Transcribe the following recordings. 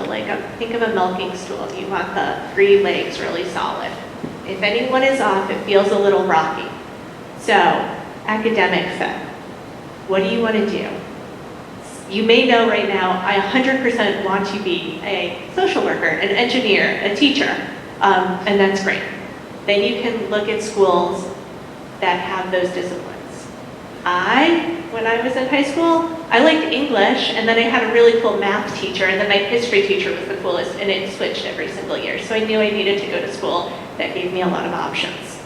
So like think of a milking stool. You want the 3 legs really solid. If anyone is off, it feels a little rocky. So academic fit. What do you want to do? You may know right now, I 100% want to be a social worker, an engineer, a teacher, and that's great. Then you can look at schools that have those disciplines. When I was in high school, I liked English, and then I had a really cool math teacher, and then my history teacher was the coolest, and it switched every single year. So I knew I needed to go to school that gave me a lot of options.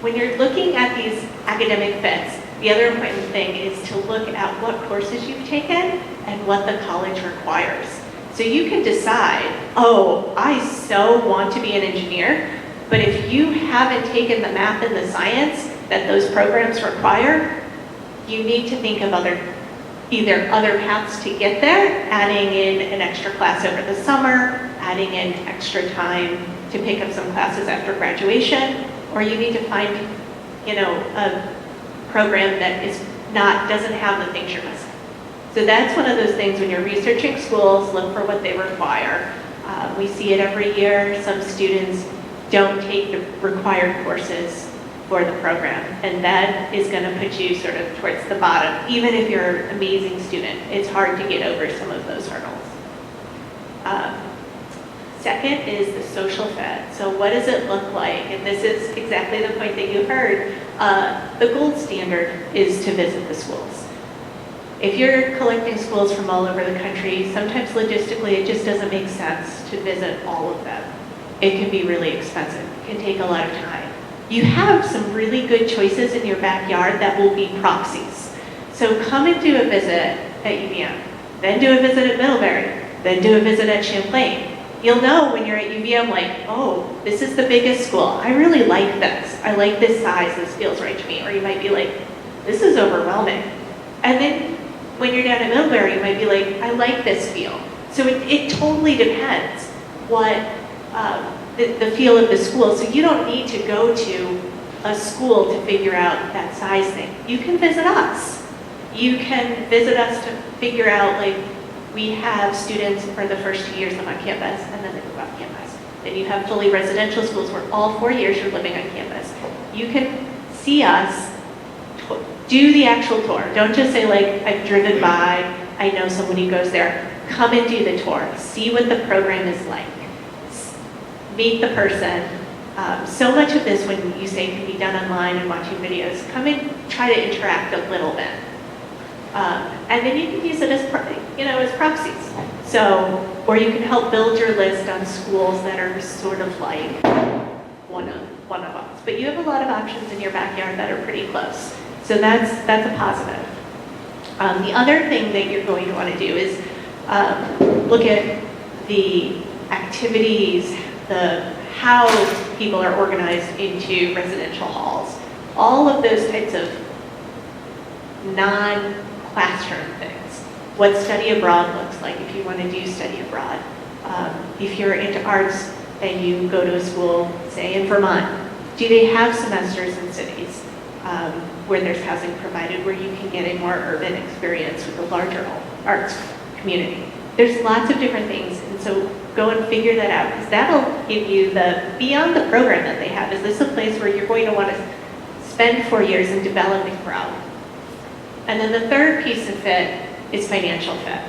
When you're looking at these academic fits, the other important thing is to look at what courses you've taken and what the college requires. So you can decide, oh, I so want to be an engineer, but if you haven't taken the math and the science that those programs require, you need to think of either other paths to get there, adding in an extra class over the summer, adding in extra time to pick up some classes after graduation, or you need to find, a program that doesn't have the things you're missing. So that's one of those things when you're researching schools, look for what they require. We see it every year. Some students don't take the required courses for the program, and that is going to put you sort of towards the bottom. Even if you're an amazing student, it's hard to get over some of those hurdles. Second is the social fit. So what does it look like? And this is exactly the point that you heard. The gold standard is to visit the schools. If you're collecting schools from all over the country, sometimes logistically it just doesn't make sense to visit all of them. It can be really expensive. It can take a lot of time. You have some really good choices in your backyard that will be proxies. So come and do a visit at UVM, then do a visit at Middlebury, then do a visit at Champlain. You'll know when you're at UVM, like, oh, this is the biggest school. I really like this. I like this size. This feels right to me. Or you might be like, this is overwhelming. And then when you're down at Middlebury, you might be like, I like this feel. So it totally depends what the feel of the school. So you don't need to go to a school to figure out that size thing. You can visit us. You can visit us to figure out, like, we have students for the first 2 years live on campus, and then they move off campus. Then you have fully residential schools where all 4 years you're living on campus. You can see us, do the actual tour. Don't just say, like, I've driven by, I know someone who goes there. Come and do the tour. See what the program is like. Meet the person. So much of this, when you say can be done online and watching videos, come and try to interact a little bit. And then you can use it as proxies. So, or you can help build your list on schools that are sort of like one of us. But you have a lot of options in your backyard that are pretty close. So that's a positive. The other thing that you're going to want to do is look at the activities, how people are organized into residential halls. All of those types of non-classroom things. What study abroad looks like if you want to do study abroad. If you're into arts and you go to a school, say in Vermont, do they have semesters in cities where there's housing provided, where you can get a more urban experience with a larger arts community? There's lots of different things, and so go and figure that out, because that'll give you beyond the program that they have, is this a place where you're going to want to spend 4 years and develop and grow? And then the third piece of fit is financial fit.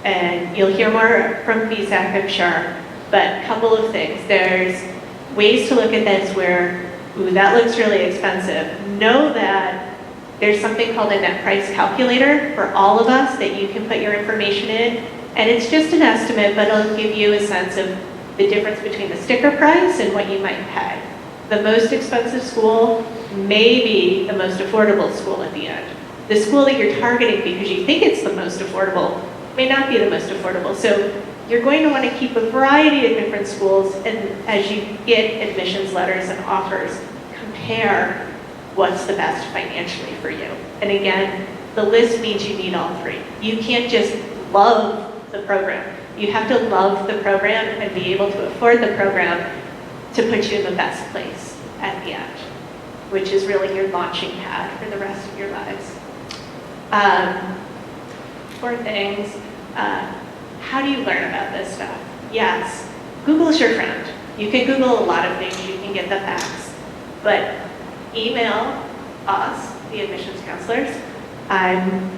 And you'll hear more from BSAC, I'm sure, but a couple of things. There's ways to look at this where, ooh, that looks really expensive. Know that there's something called a net price calculator for all of us that you can put your information in. And it's just an estimate, but it'll give you a sense of the difference between the sticker price and what you might pay. The most expensive school may be the most affordable school at the end. The school that you're targeting because you think it's the most affordable may not be the most affordable. So you're going to want to keep a variety of different schools, and as you get admissions letters and offers, compare what's the best financially for you. And again, the list means you need all three. You can't just love the program. You have to love the program and be able to afford the program to put you in the best place at the end, which is really your launching pad for the rest of your lives. 4 things. how do you learn about this stuff? Yes, Google's your friend. You can Google a lot of things, you can get the facts, but email us, the admissions counselors. I'm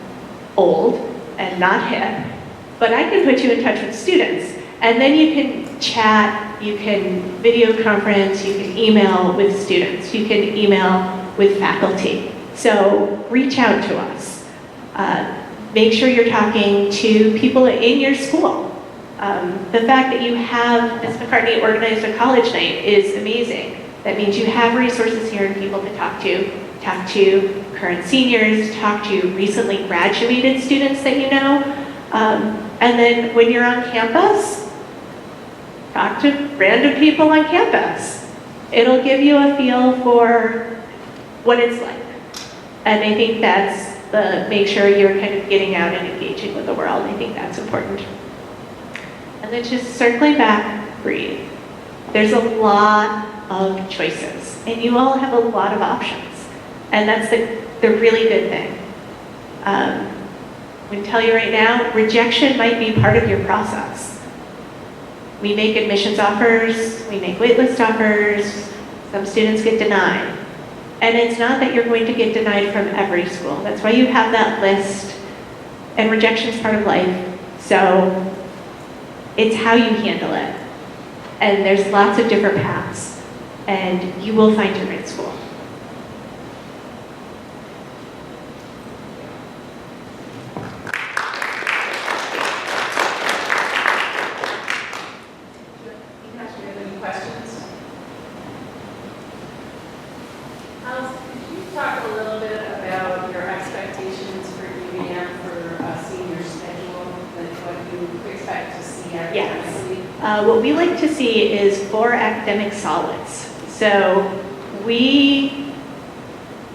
old and not hip, but I can put you in touch with students. And then you can chat, you can video conference, you can email with students, you can email with faculty. So reach out to us. Make sure you're talking to people in your school. The fact that you have Ms. McCartney organized a college night is amazing. That means you have resources here and people to talk to current seniors, talk to recently graduated students that you know. And then when you're on campus, talk to random people on campus. It'll give you a feel for what it's like. And I think that's make sure you're kind of getting out and engaging with the world. I think that's important. And then just circling back, breathe. There's a lot of choices, and you all have a lot of options. And that's the really good thing. I'm going to tell you right now, rejection might be part of your process. We make admissions offers, we make waitlist offers, some students get denied. And it's not that you're going to get denied from every school. That's why you have that list, and rejection is part of life. So it's how you handle it. And there's lots of different paths, and you will find your right school. What we like to see is 4 academic solids. So we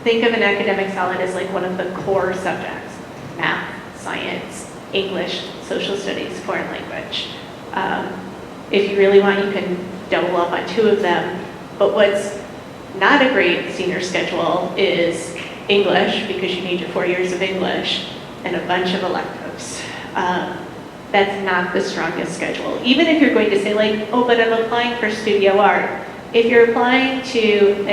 think of an academic solid as like one of the core subjects: math, science, English, social studies, foreign language. If you really want, you can double up on 2 of them. But what's not a great senior schedule is English, because you need your 4 years of English and a bunch of electives. That's not the strongest schedule. Even if you're going to say like, oh, but I'm applying for studio art. If you're applying to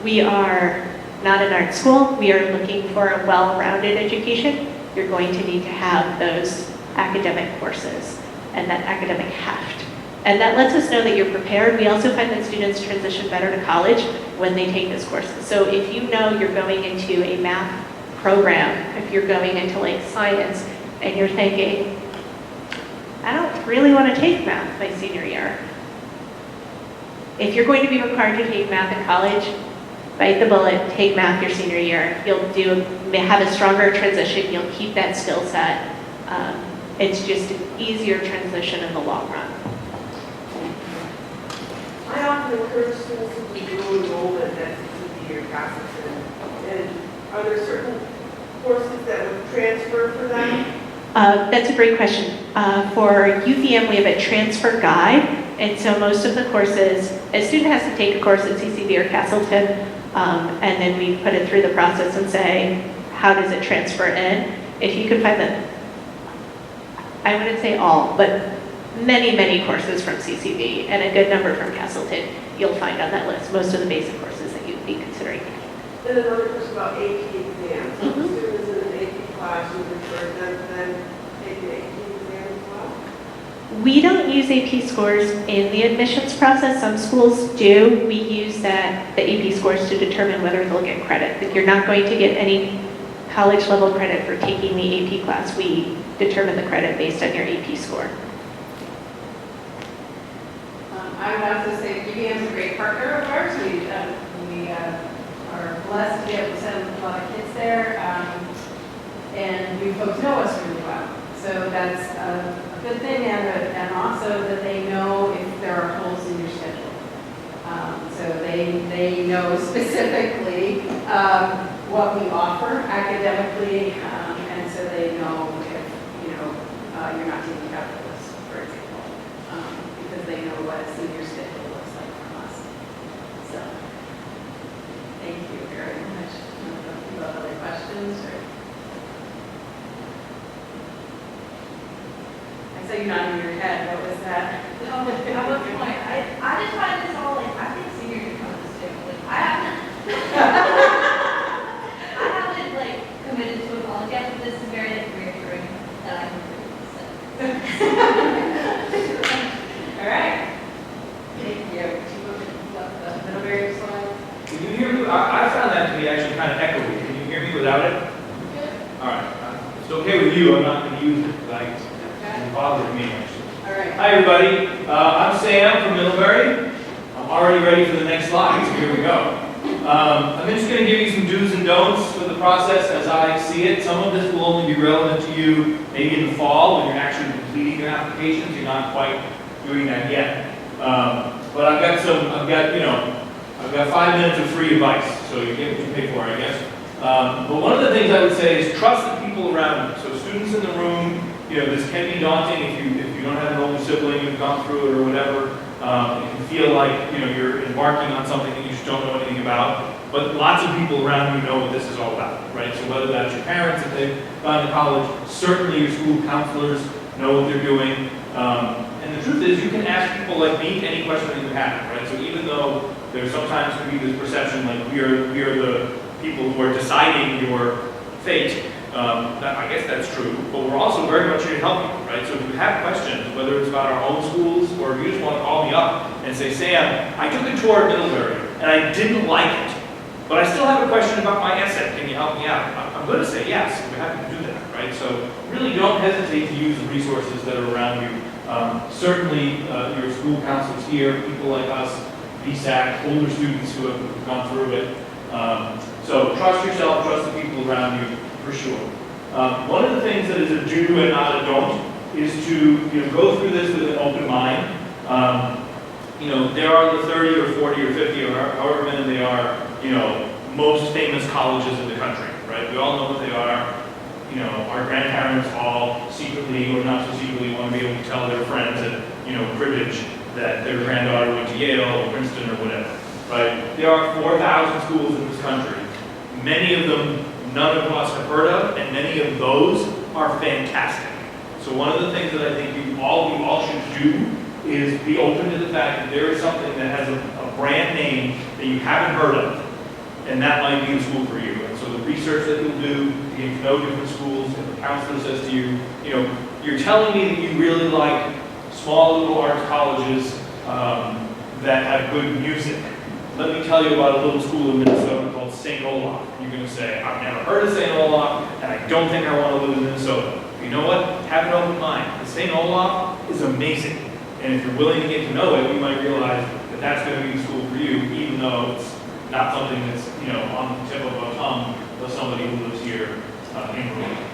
we are not an art school, we are looking for a well-rounded education, you're going to need to have those academic courses and that academic heft. And that lets us know that you're prepared. We also find that students transition better to college when they take those courses. So if you know you're going into a math program, if you're going into like science and you're thinking, I don't really want to take math my senior year. If you're going to be required to take math in college, bite the bullet, take math your senior year. You'll have a stronger transition, you'll keep that skill set. It's just an easier transition in the long run. I often encourage students to do dual enrollment at CCD or Castleton. And are there certain courses that would transfer for them? That's a great question. For UVM, we have a transfer guide, and so most of the courses, a student has to take a course at CCV or Castleton, and then we put it through the process and say, how does it transfer in? If you can find the, I wouldn't say all, but many, many courses from CCV and a good number from Castleton, you'll find on that list, most of the basic courses that you'd be considering. Then another question about AP exams. Students in an AP class, you refer them to then take an AP exam as well? We don't use AP scores in the admissions process. Some schools do. We use the AP scores to determine whether they'll get credit. Like, you're not going to get any college level credit for taking the AP class. We determine the credit based on your AP score. I would also say UVM is a great partner of ours. We are blessed to be able to send a lot of kids there, and you folks know us really well. So that's a good thing, and also that they know if there are holes in your schedule. So they know specifically what we offer academically, and so they know if you're not taking calculus, for example, because they know what a senior schedule looks like from us. So thank you very much. Do you have other questions? saw you nodding your head, what was that? At what point? I just find this all like, I think seniors should come to this too. Like, I haven't like committed to a college yet, but this is very like reassuring that I can do this. All right. Thank you. The Middlebury slide. Can you hear me? I found that to be actually kind of echoey. Can you hear me without it? All right. It's okay with you. I'm not going to use it. Like, it bothers me actually. All right. Hi everybody. I'm Sam from Middlebury. I'm already ready for the next slide. So here we go. I'm just going to give you some do's and don'ts for the process as I see it. Some of this will only be relevant to you maybe in the fall when you're actually completing your applications. You're not quite doing that yet. But I've got 5 minutes of free advice, so you get what you pay for, I guess. But one of the things I would say is trust the people around you. So students in the room, this can be daunting if you don't have an older sibling who's gone through it or whatever. It can feel like you're embarking on something that you just don't know anything about. But lots of people around you know what this is all about, right? So whether that's your parents if they've gone to college, certainly your school counselors know what they're doing. And the truth is, you can ask people like me any question that you have, right? So even though there sometimes can be this perception like we are the people who are deciding your fate, I guess that's true, but we're also very much here to help you, right? So if you have questions, whether it's about our own schools or if you just want to call me up and say, Sam, I took a tour at Middlebury and I didn't like it, but I still have a question about my essay, can you help me out? I'm going to say yes, we're happy to do that, right? So really don't hesitate to use the resources that are around you. Certainly your school counselors here, people like us, BSAC, older students who have gone through it. So trust yourself, trust the people around you, for sure. One of the things that is a do and not a don't is to go through this with an open mind. There are the 30 or 40 or 50 or however many they are, most famous colleges in the country, right? We all know what they are. Our grandparents all secretly or not so secretly want to be able to tell their friends at, cribbage that their granddaughter went to Yale or Princeton or whatever, right? There are 4,000 schools in this country. Many of them none of us have heard of, and many of those are fantastic. So one of the things that I think we all should do is be open to the fact that there is something that has a brand name that you haven't heard of, and that might be the school for you. And so the research that you'll do, to get to know different schools, and the counselor says to you, you're telling me that you really like small little arts colleges that have good music. Let me tell you about a little school in Minnesota called St. Olaf. You're going to say, I've never heard of St. Olaf, and I don't think I want to live in Minnesota. You know what? Have an open mind. The St. Olaf is amazing. And if you're willing to get to know it, you might realize that that's going to be the school for you, even though it's not something that's, on the tip of a tongue of somebody who lives here in Vermont.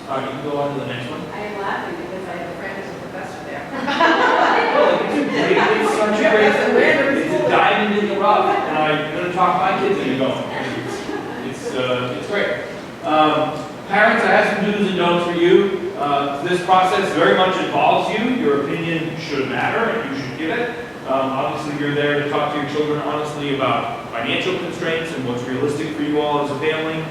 You can go on to the next one. I am laughing because I have a friend who's a professor there. It's such a great, it's a diamond in the rough, and I'm going to talk my kids into going. It's great. Parents, I have some do's and don'ts for you. This process very much involves you. Your opinion should matter, and you should give it. Obviously, you're there to talk to your children honestly about financial constraints and what's realistic for you all as a family.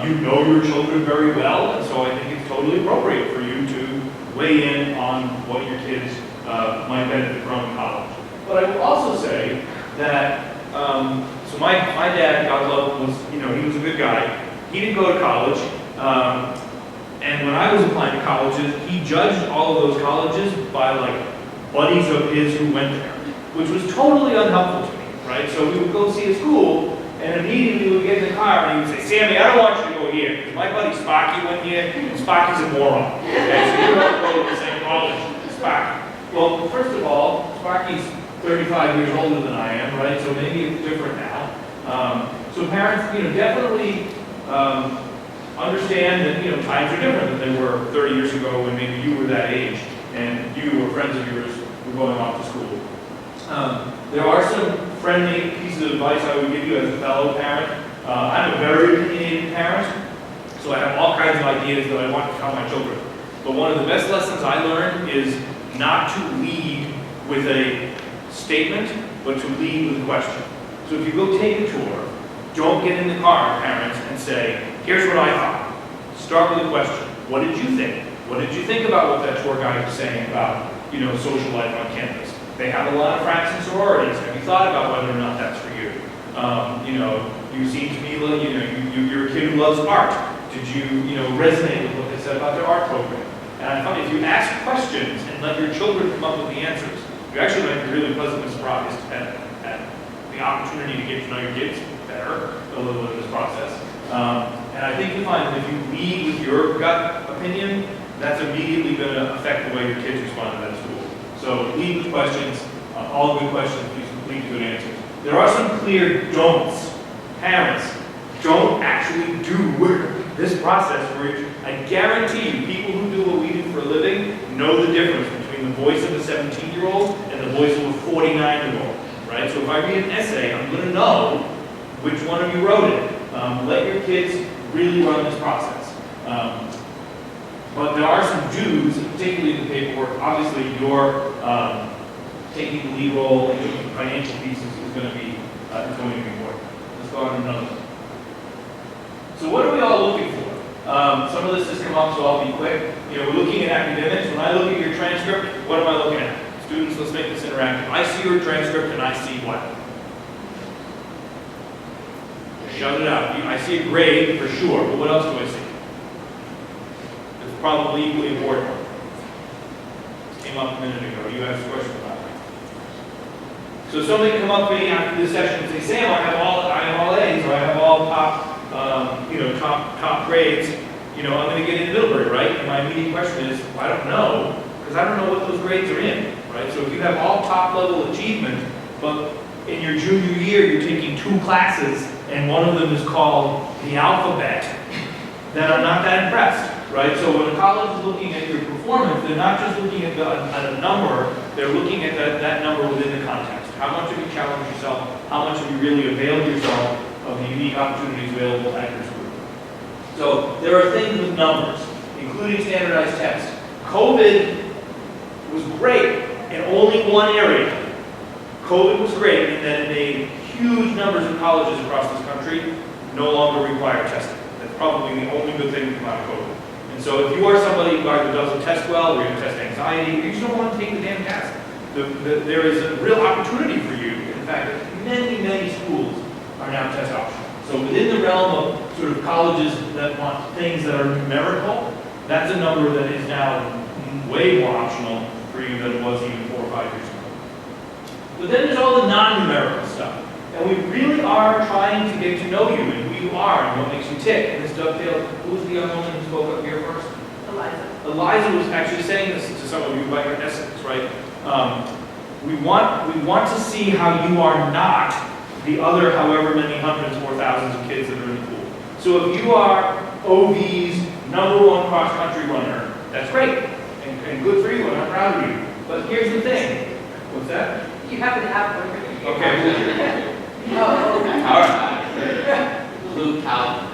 You know your children very well, and so I think it's totally appropriate for you to weigh in on what your kids might benefit from in college. But I will also say that, so my dad, God love him, was, he was a good guy. He didn't go to college, and when I was applying to colleges, he judged all of those colleges by like buddies of his who went there, which was totally unhelpful to me, right? So we would go see a school, and immediately we would get in the car, and he would say, Sammy, I don't want you to go here, because my buddy Sparky went here, and Sparky's a moron. Okay, so you don't go to the same college as Sparky. Well, first of all, Sparky's 35 years older than I am, right? So maybe it's different now. So parents, definitely understand that, times are different than they were 30 years ago when maybe you were that age, and you or friends of yours were going off to school. There are some friendly pieces of advice I would give you as a fellow parent. I'm a very opinionated parent, so I have all kinds of ideas that I want to tell my children. But one of the best lessons I learned is not to lead with a statement, but to lead with a question. So if you go take a tour, don't get in the car, parents, and say, here's what I thought. Start with a question. What did you think? What did you think about what that tour guide was saying about, social life on campus? They have a lot of frats and sororities. Have you thought about whether or not that's for you? You seem to me like, you're a kid who loves art. Did you, resonate with what they said about their art program? And I find if you ask questions and let your children come up with the answers, you actually might be really pleasantly surprised at the opportunity to get to know your kids better a little bit in this process. And I think you find that if you lead with your gut opinion, that's immediately going to affect the way your kids respond to that school. So lead with questions, all good questions, lead to good answers. There are some clear don'ts. Parents, don't actually do this process where I guarantee you, people who do what we do for a living know the difference between the voice of a 17-year-old and the voice of a 49-year-old, right? So if I read an essay, I'm going to know which one of you wrote it. Let your kids really run this process. But there are some do's, particularly in the paperwork. Obviously, your taking the lead role and the financial pieces is going to be important. Let's go on to another one. So what are we all looking for? Some of this has come up, so I'll be quick. We're looking at academics. When I look at your transcript, what am I looking at? Students, let's make this interactive. I see your transcript and I see what? Shout it out. I see a grade for sure, but what else do I see? It's probably equally important. This came up a minute ago. You asked a question about it. So somebody come up to me after this session and say, Sam, I have all A's, or I have all top grades. I'm going to get into Middlebury, right? And my immediate question is, I don't know, because I don't know what those grades are in, right? So if you have all top level achievement, but in your junior year you're taking 2 classes and one of them is called the alphabet, then I'm not that impressed, right? So when a college is looking at your performance, they're not just looking at a number, they're looking at that number within the context. How much have you challenged yourself? How much have you really availed yourself of the unique opportunities available at your school? So there are things with numbers, including standardized tests. COVID was great in only one area. COVID was great in that it made huge numbers of colleges across this country no longer require testing. That's probably the only good thing to come out of COVID. And so if you are somebody who either doesn't test well, or you test anxiety, you just don't want to take the damn test. There is a real opportunity for you. In fact, many, many schools are now test optional. So within the realm of sort of colleges that want things that are numerical, that's a number that is now way more optional for you than it was even 4 or 5 years ago. But then there's all the non-numerical stuff. And we really are trying to get to know you and who you are and what makes you tick. And this dovetails, who was the young woman who spoke up here first? Eliza was actually saying this to some of you about your essays, right? We want to see how you are not the other however many hundreds or thousands of kids that are in the pool. So if you are OV's #1 cross-country runner, that's great, and good for you, and I'm proud of you. But here's the thing. What's that? You happen to have one. Okay. Oh, okay. All right. Luke Calvin.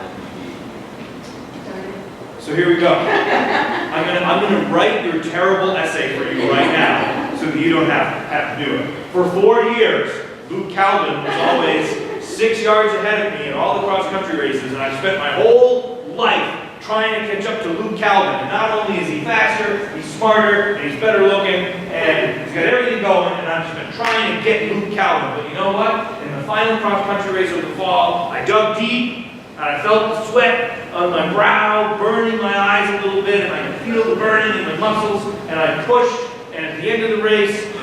So here we go. I'm gonna write your terrible essay for you right now, so that you don't have to do it. For 4 years, Luke Calvin was always 6 yards ahead of me in all the cross-country races, and I spent my whole life trying to catch up to Luke Calvin. And not only is he faster, he's smarter, and he's better looking, and he's got everything going, and I've just been trying to get Luke Calvin. But you know what? In the final cross-country race of the fall, I dug deep, and I felt the sweat on my brow, burning my eyes a little bit, and I could feel the burning in my muscles, and I pushed, and at the end of the race, I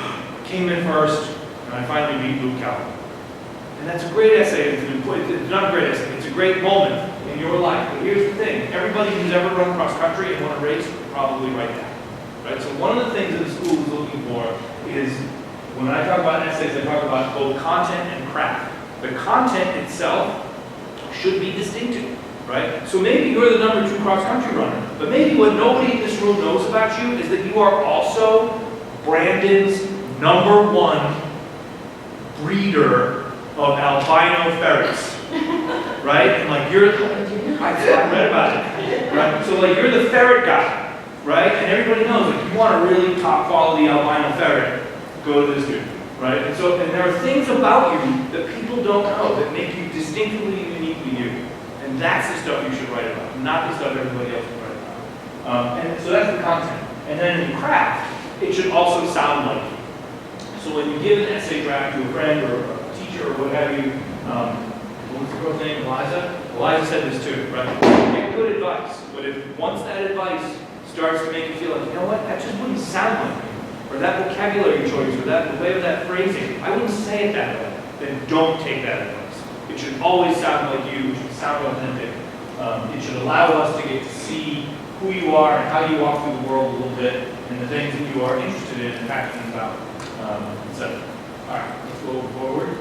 came in first, and I finally beat Luke Calvin. And that's a great essay. It's not a great essay. It's a great moment in your life. But here's the thing. Everybody who's ever run cross-country and won a race will probably write that. Right? So one of the things that the school is looking for is, when I talk about essays, I talk about both content and craft. The content itself should be distinctive, right? So maybe you're the #2 cross-country runner, but maybe what nobody in this room knows about you is that you are also Brandon's #1 breeder of albino ferrets, right? And like I read about it, right? So like you're the ferret guy, right? And everybody knows like you want a really top quality albino ferret, go to this dude, right? And there are things about you that people don't know that make you distinctively uniquely you, and that's the stuff you should write about, not the stuff everybody else should write about. And so that's the content. And then in craft, it should also sound like you. So when you give an essay draft to a friend or a teacher or what have you, what was the girl's name, Eliza? Eliza said this too, right? Get good advice, but if once that advice starts to make you feel like, you know what, that just wouldn't sound like me, or that vocabulary choice, or that the way of that phrasing, I wouldn't say it that way, then don't take that advice. It should always sound like you, it should sound authentic. It should allow us to get to see who you are and how you walk through the world a little bit, and the things that you are interested in and passionate about, etc. All right, let's go forward.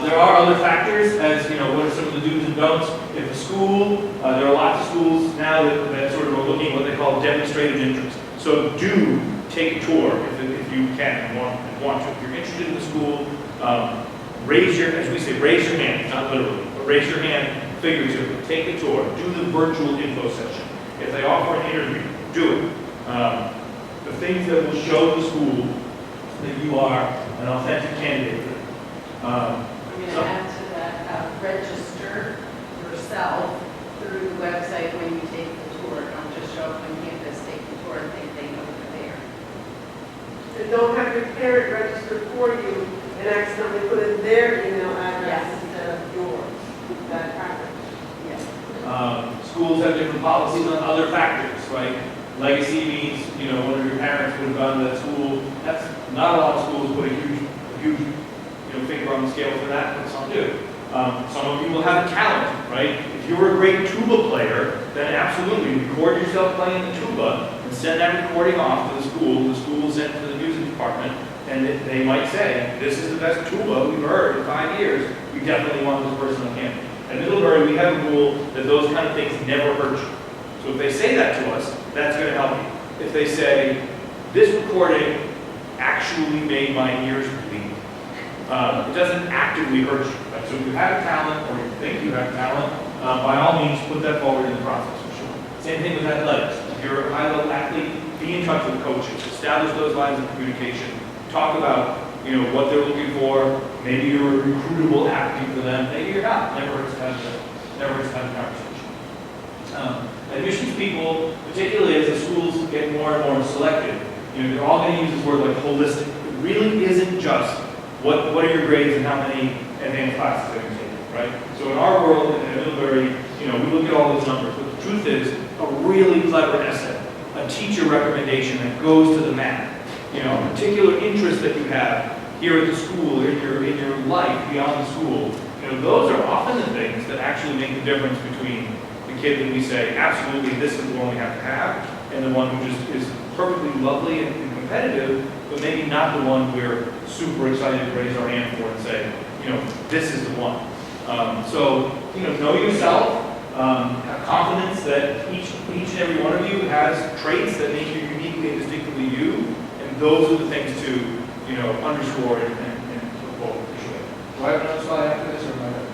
There are other factors, as you know, what are some of the do's and don'ts. If a school, there are lots of schools now that sort of are looking at what they call demonstrated interest. So do take a tour if you can and want to. If you're interested in the school, raise your, as we say, raise your hand, not literally, but raise your hand figuratively. Take the tour. Do the virtual info session. If they offer an interview, do it. The things that will show the school that you are an authentic candidate for them. I'm going to add to that, register yourself through the website when you take the tour. Don't just show up on campus, take the tour, and think they know you're there. And don't have your parent register for you and accidentally put in their email address Yes. instead of yours. That happens. Yes. Schools have different policies on other factors, right? Legacy means, you know, one of your parents would have gone to that school. That's not a lot of schools put a huge, finger on the scale for that, but some do. Some of you will have a talent, right? If you're a great tuba player, then absolutely record yourself playing the tuba and send that recording off to the school. The school will send it to the music department, and they might say, this is the best tuba we've heard in 5 years. We definitely want this person on campus. At Middlebury, we have a rule that those kind of things never hurt you. So if they say that to us, that's going to help you. If they say, this recording actually made my ears bleed, it doesn't actively hurt you. Right? So if you have talent or you think you have talent, by all means, put that forward in the process for sure. Same thing with athletics. If you're a high-level athlete, be in touch with coaches. Establish those lines of communication. Talk about what they're looking for. Maybe you're a recruitable athlete for them. Maybe you're not. Never hurts to have a conversation. Admissions people, particularly as the schools get more and more selected, they're all going to use this word like holistic. It really isn't just what are your grades and how many advanced classes have you taken, right? So in our world, in Middlebury, we look at all those numbers, but the truth is, a really clever essay, a teacher recommendation that goes to the mat, a particular interest that you have here at the school, in your life beyond the school, those are often the things that actually make the difference between the kid that we say, absolutely, this is the one we have to have, and the one who just is perfectly lovely and competitive, but maybe not the one we're super excited to raise our hand for and say, this is the one. So, know yourself, have confidence that each and every one of you has traits that make you uniquely and distinctively you, and those are the things to, underscore and look forward to. Do I have another slide after this, or am I done?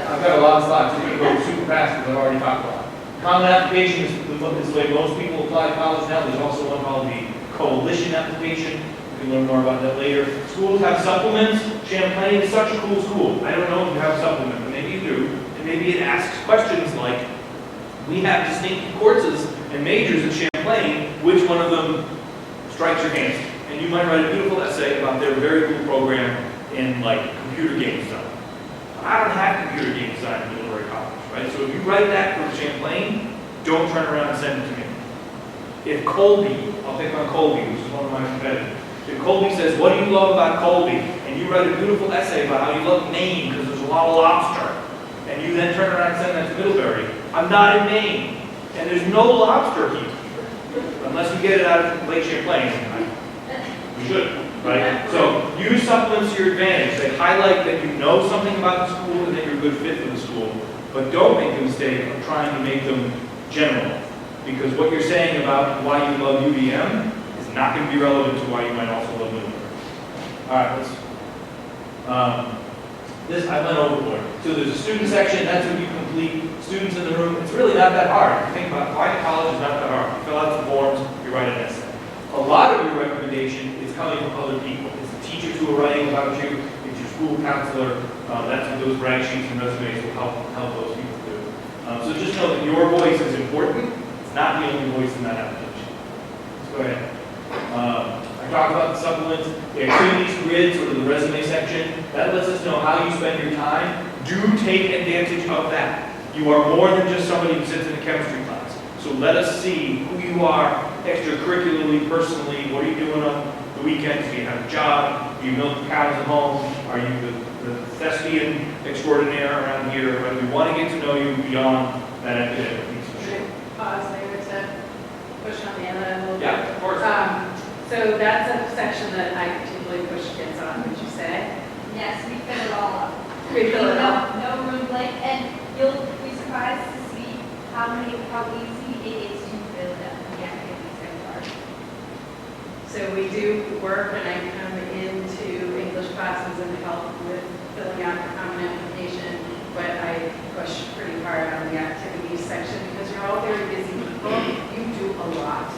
I've got a lot of slides, so you can go super fast because I've already talked about it. Common application is the way most people apply to college now. There's also one called the coalition application. You can learn more about that later. Schools have supplements. Champlain is such a cool school. I don't know if you have a supplement, but maybe you do. And maybe it asks questions like, we have distinct courses and majors at Champlain, which one of them strikes your fancy? And you might write a beautiful essay about their very cool program in computer game design. I don't have computer game design at Middlebury College, right? So if you write that for Champlain, don't turn around and send it to me. If Colby, I'll pick on Colby, which is one of my competitors. If Colby says, what do you love about Colby? And you write a beautiful essay about how you love Maine because there's a lot of lobster. And you then turn around and send that to Middlebury. I'm not in Maine. And there's no lobster here. Unless we get it out of Lake Champlain. We should, right? So use supplements to your advantage. They highlight that you know something about the school and that you're a good fit for the school. But don't make the mistake of trying to make them general. Because what you're saying about why you love UVM is not going to be relevant to why you might also love Middlebury. All right, this I went overboard. So there's a student section, that's what you complete. Students in the room, it's really not that hard. If you think about applying to college, it's not that hard. You fill out some forms, you write an essay. A lot of your recommendation is coming from other people. It's the teachers who are writing about you, it's your school counselor. That's what those brag sheets and resumes will help those people do. So just know that your voice is important. It's not the only voice in that application. Let's go ahead. I talked about the supplements, the activities grid, sort of the resume section. That lets us know how you spend your time. Do take advantage of that. You are more than just somebody who sits in a chemistry class. So let us see who you are extracurricularly, personally. What are you doing on the weekends? Do you have a job? Do you milk the cows at home? Are you the thespian extraordinaire around here? Right? We want to get to know you beyond that academic piece for sure. Pause there to push on Anna a little bit. Yeah, of course. So that's a section that I particularly push kids on, would you say? Yes, we fill it all up. We fill it all. No room blank, and you'll be surprised to see how easy it is to fill the activities and part. So we do work when I come into English classes and help with filling out the common application, but I push pretty hard on the activities section because you're all very busy people. You do a lot.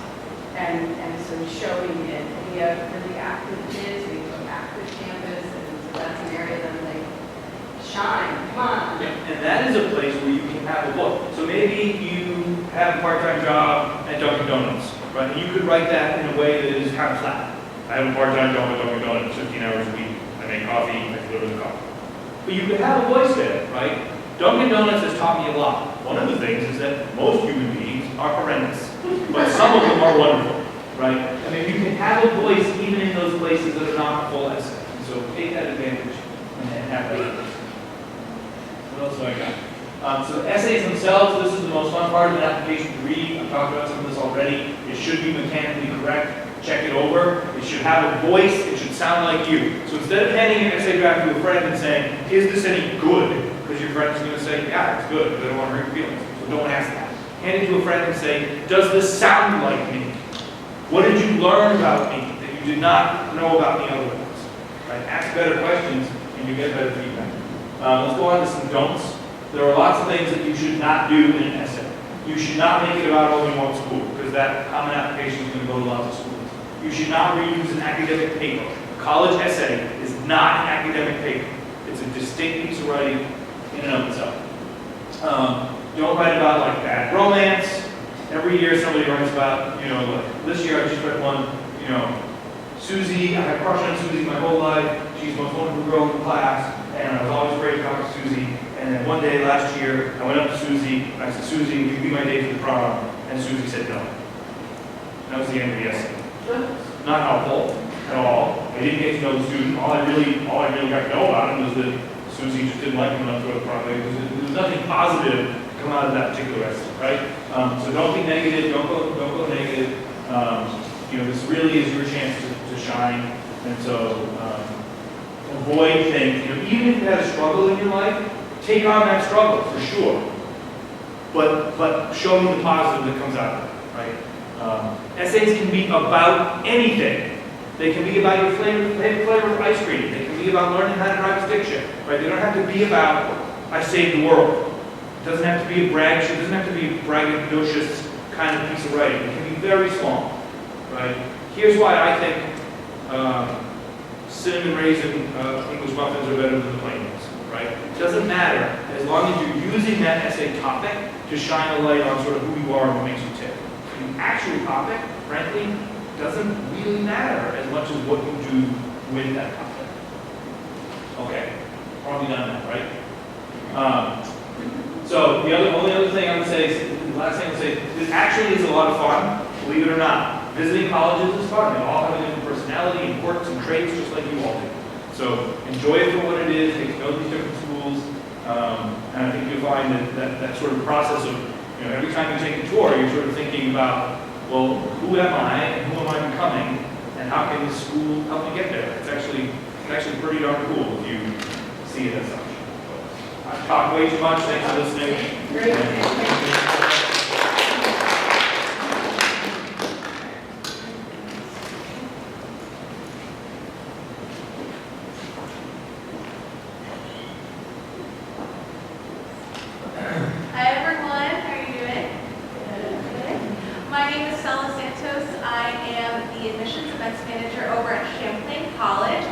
And so showing it, we have really active kids, we have active campus, and so that's an area that they shine, come on. And that is a place where you can have a book. So maybe you have a part-time job at Dunkin' Donuts, right? And you could write that in a way that is kind of flat. I have a part-time job at Dunkin' Donuts, 15 hours a week. I make coffee, I deliver the coffee. But you could have a voice there, right? Dunkin' Donuts has taught me a lot. One of the things is that most human beings are horrendous, but some of them are wonderful, right? I mean, you can have a voice even in those places that are not a full essay. And so take that advantage and have that. What else do I got? So essays themselves, this is the most fun part of an application to read. I've talked about some of this already. It should be mechanically correct. Check it over. It should have a voice. It should sound like you. So instead of handing an essay draft to a friend and saying, is this any good? Because your friend's going to say, yeah, it's good, but I don't want to hurt your feelings. So don't ask that. Hand it to a friend and say, does this sound like me? What did you learn about me that you did not know about me otherwise? Right? Ask better questions and you get better feedback. Let's go on to some don'ts. There are lots of things that you should not do in an essay. You should not make it about only one school, because that common application is going to go to lots of schools. You should not reuse an academic paper. A college essay is not an academic paper. It's a distinct piece of writing in and of itself. Don't write about like bad romance. Every year somebody writes about, like this year I just read one, Susie, I had a crush on Susie my whole life. She's the most wonderful girl in the class, and I was always afraid to talk to Susie. And then one day last year, I went up to Susie, and I said, Susie, will you be my date for the prom? And Susie said no. That was the end of the essay. Not helpful at all. I didn't get to know the student. All I really got to know about him was that Susie just didn't like him enough to go to the prom. There was nothing positive to come out of that particular essay, right? So don't be negative. Don't go negative. This really is your chance to shine. And so avoid things. Even if you had a struggle in your life, take on that struggle for sure. But show me the positive that comes out of it, right? Essays can be about anything. They can be about your flavor of ice cream. They can be about learning how to drive a stick shift, right? They don't have to be about, I saved the world. It doesn't have to be a brag sheet. It doesn't have to be a braggadocious kind of piece of writing. It can be very small, right? Here's why I think cinnamon raisin English muffins are better than the plain ones, right? It doesn't matter as long as you're using that essay topic to shine a light on sort of who you are and what makes you tick. The actual topic, frankly, doesn't really matter as much as what you do with that topic. Okay, probably done that, right? So the only other thing I would say is, the last thing I would say, this actually is a lot of fun, believe it or not. Visiting colleges is fun. They all have a different personality and quirks and traits just like you all do. So enjoy it for what it is, get to know these different schools, and I think you'll find that sort of process of, every time you take a tour, you're sort of thinking about, well, who am I and who am I becoming, and how can this school help me get there? It's actually pretty darn cool if you see it as such. I've talked way too much. Thanks for listening. Great. Hi everyone, how are you doing? Good. My name is Stella Santos. I am the admissions events manager over at Champlain College.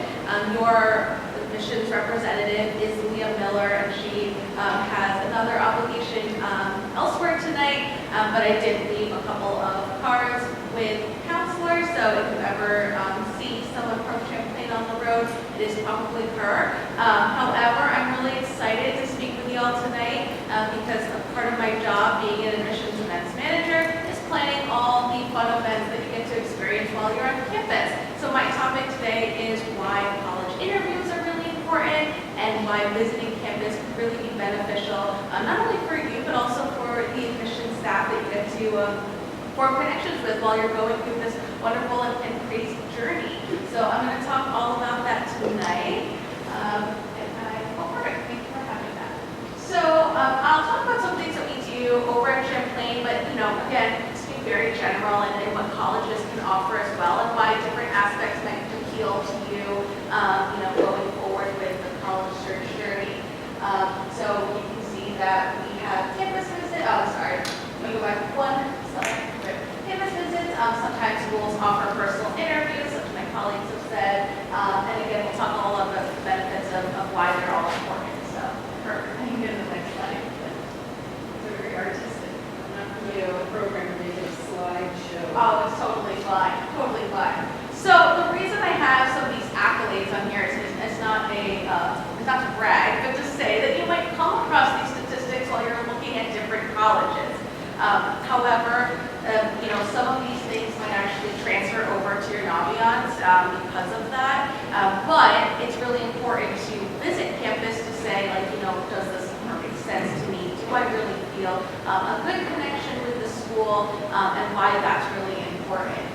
Your admissions representative is Leah Miller, and she has another obligation but I did leave a couple of cards with counselors, so if you ever see someone from Champlain on the road, it is probably her. However, I'm really excited to speak with you all tonight because a part of my job being an admissions events manager is planning all the fun events that you get to experience while you're on campus. So my topic today is why college interviews are really important and why visiting campus can really be beneficial, not only for you, but also for the admissions staff that you get to form connections with while you're going through this wonderful and crazy journey. So I'm going to talk all about that tonight. Perfect, thank you for having that. So I'll talk about some things that we do over at Champlain, but again, it's being very general and what colleges can offer as well, and why different aspects might appeal to you, going forward with the college search journey. So you can see that we have campus visit. Oh, sorry. Let me go back one slide. Campus visits. Sometimes schools offer personal interviews, such as my colleagues have said. And again, we'll talk all about the benefits of why they're all important. So, perfect. I can go to the next slide. It's very artistic. Not really a program where they get a slideshow. Oh, it's totally fine. Totally fine. So the reason I have some of these accolades on here is not not to brag, but to say that you might come across these statistics while you're looking at different colleges. However, some of these things might actually transfer over to your Naviance because of that. But it's really important to visit campus to say, does this make sense to me? Do I really feel a good connection with the school and why that's really important?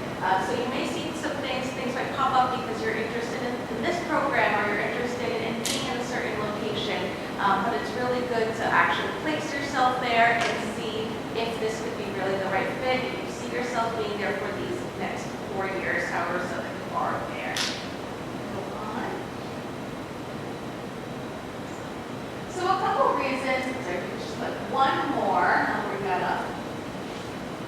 So you may see some things might pop up because you're interested in this program or you're interested in being in a certain location. But it's really good to actually place yourself there and see if this could be really the right fit, if you see yourself being there for these next 4 years, however so that you are there. Go on. So a couple reasons, sorry, we can just put one more, I'll bring that up.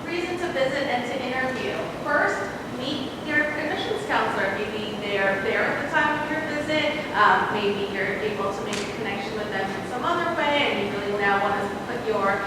Reason to visit and to interview. First, meet your admissions counselor. Maybe they're there at the time of your visit. Maybe you're able to make a connection with them in some other way, and you really now want to put your,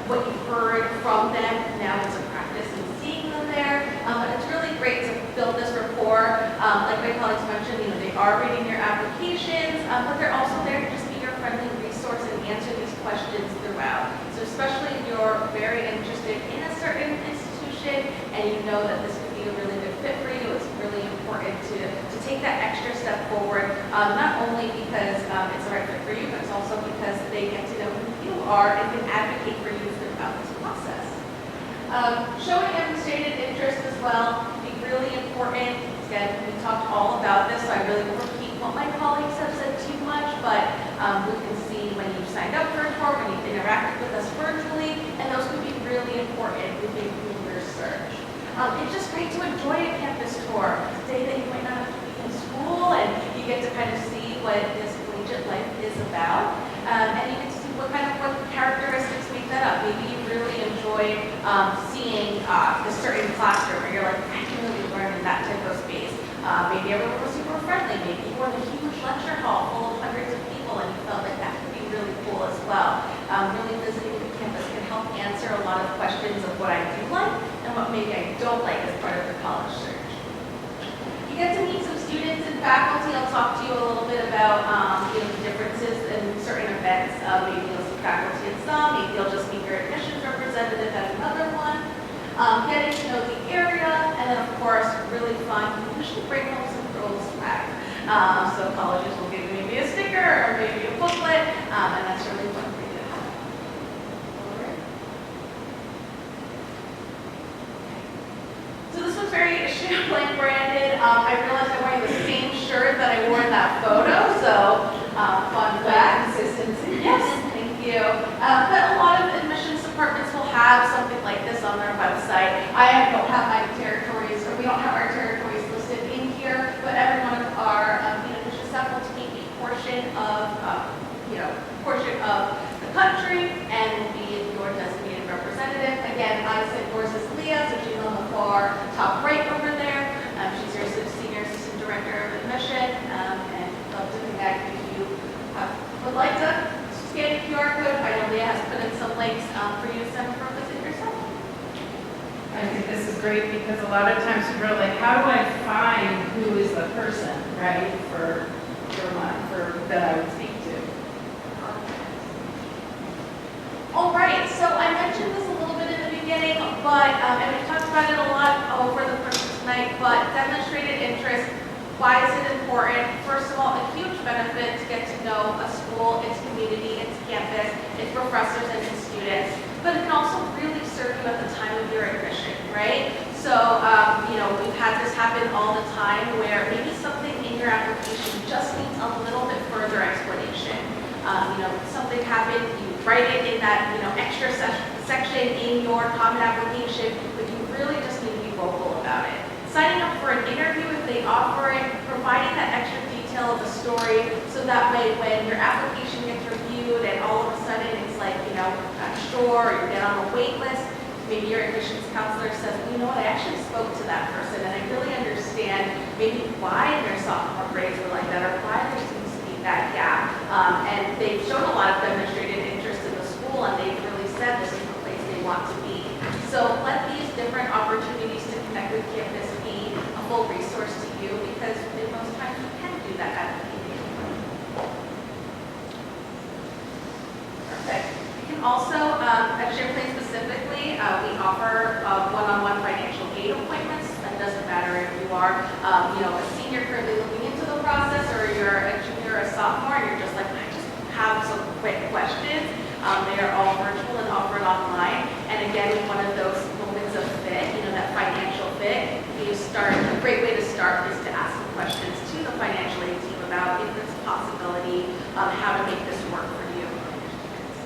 what you've heard from them now into practice and seeing them there. And it's really great to build this rapport. Like my colleagues mentioned, they are reading your applications, but they're also there to just be your friendly resource and answer these questions throughout. So especially if you're very interested in a certain institution and you know that this could be a really good fit for you, it's really important to take that extra step forward, not only because it's the right fit for you, but it's also because they get to know who you are and can advocate for you throughout this process. Showing demonstrated interest as well can be really important. Again, we talked all about this, so I really won't repeat what my colleagues have said too much, but we can see when you've signed up for a tour, when you've interacted with us virtually, and those can be really important moving through your search. It's just great to enjoy a campus tour. It's a day that you might not have to be in school, and you get to kind of see what this collegiate life is about, and you get to see what characteristics make that up. Maybe you really enjoy seeing the certain classroom, where you're like, I can really learn in that type of space. Maybe everyone was super friendly. Maybe you were in a huge lecture hall full of hundreds of people, and you felt like that could be really cool as well. Really visiting the campus can help answer a lot of questions of what I do like and what maybe I don't like as part of the college search. You get to meet some students and faculty. I'll talk to you a little bit about the differences in certain events. Maybe you'll see faculty at some, maybe you'll just meet your admissions representative at another one. Getting to know the area, and then of course, really fun, you should bring home some girls swag. So colleges will give you maybe a sticker or maybe a booklet, and that's really fun for you to have. So this was very Champlain branded. I realized I'm wearing the same shirt that I wore in that photo, so fun fact. Consistency. Yes, thank you. But a lot of admissions departments will have something like this on their website. I don't have my territories, or we don't have our territories listed in here, but every one of our admissions staff will take a portion of the country and will be your designated representative. Again, I said yours is Leah, so she's on the far top right over there. She's your senior assistant director of admission, and love to connect if you would like to scan a QR code. I know Leah has put in some links for you to send for a visit great because a lot of times people are like, how do I find who is the person, right, that I would speak to? All right, so I mentioned this a little bit in the beginning, but, and we talked about it a lot over the course of tonight, but demonstrated interest, why is it important? First of all, a huge benefit to get to know a school, its community, its campus, its professors, and its students, but it can also really serve you at the time of your admission, right? So, we've had this happen all the time where maybe something in your application just needs a little bit further explanation. Something happened, you write it in that, extra section in your common application, but you really just need to be vocal about it. Signing up for an interview if they offer it, providing that extra detail of the story, so that way when your application gets reviewed and all of a sudden it's like, not sure, or you get on a wait list, maybe your admissions counselor says, you know what, I actually spoke to that person and I really understand maybe why their sophomore grades were like that, or why there seems to be that gap. And they've shown a lot of demonstrated interest in the school, and they've really said this is the place they want to be. So let these different opportunities to connect with campus be a full resource to you, because in most times you can do that at the beginning. Perfect. You can also, at Champlain specifically, we offer one-on-one financial aid appointments. That doesn't matter if you are, a senior currently looking into the process, or you're a junior or a sophomore, and you're just like, I just have some quick questions. They are all virtual and offered online. And again, one of those moments of fit, that financial fit, a great way to start is to ask some questions to the financial aid team about if there's a possibility of how to make this work for you and your students.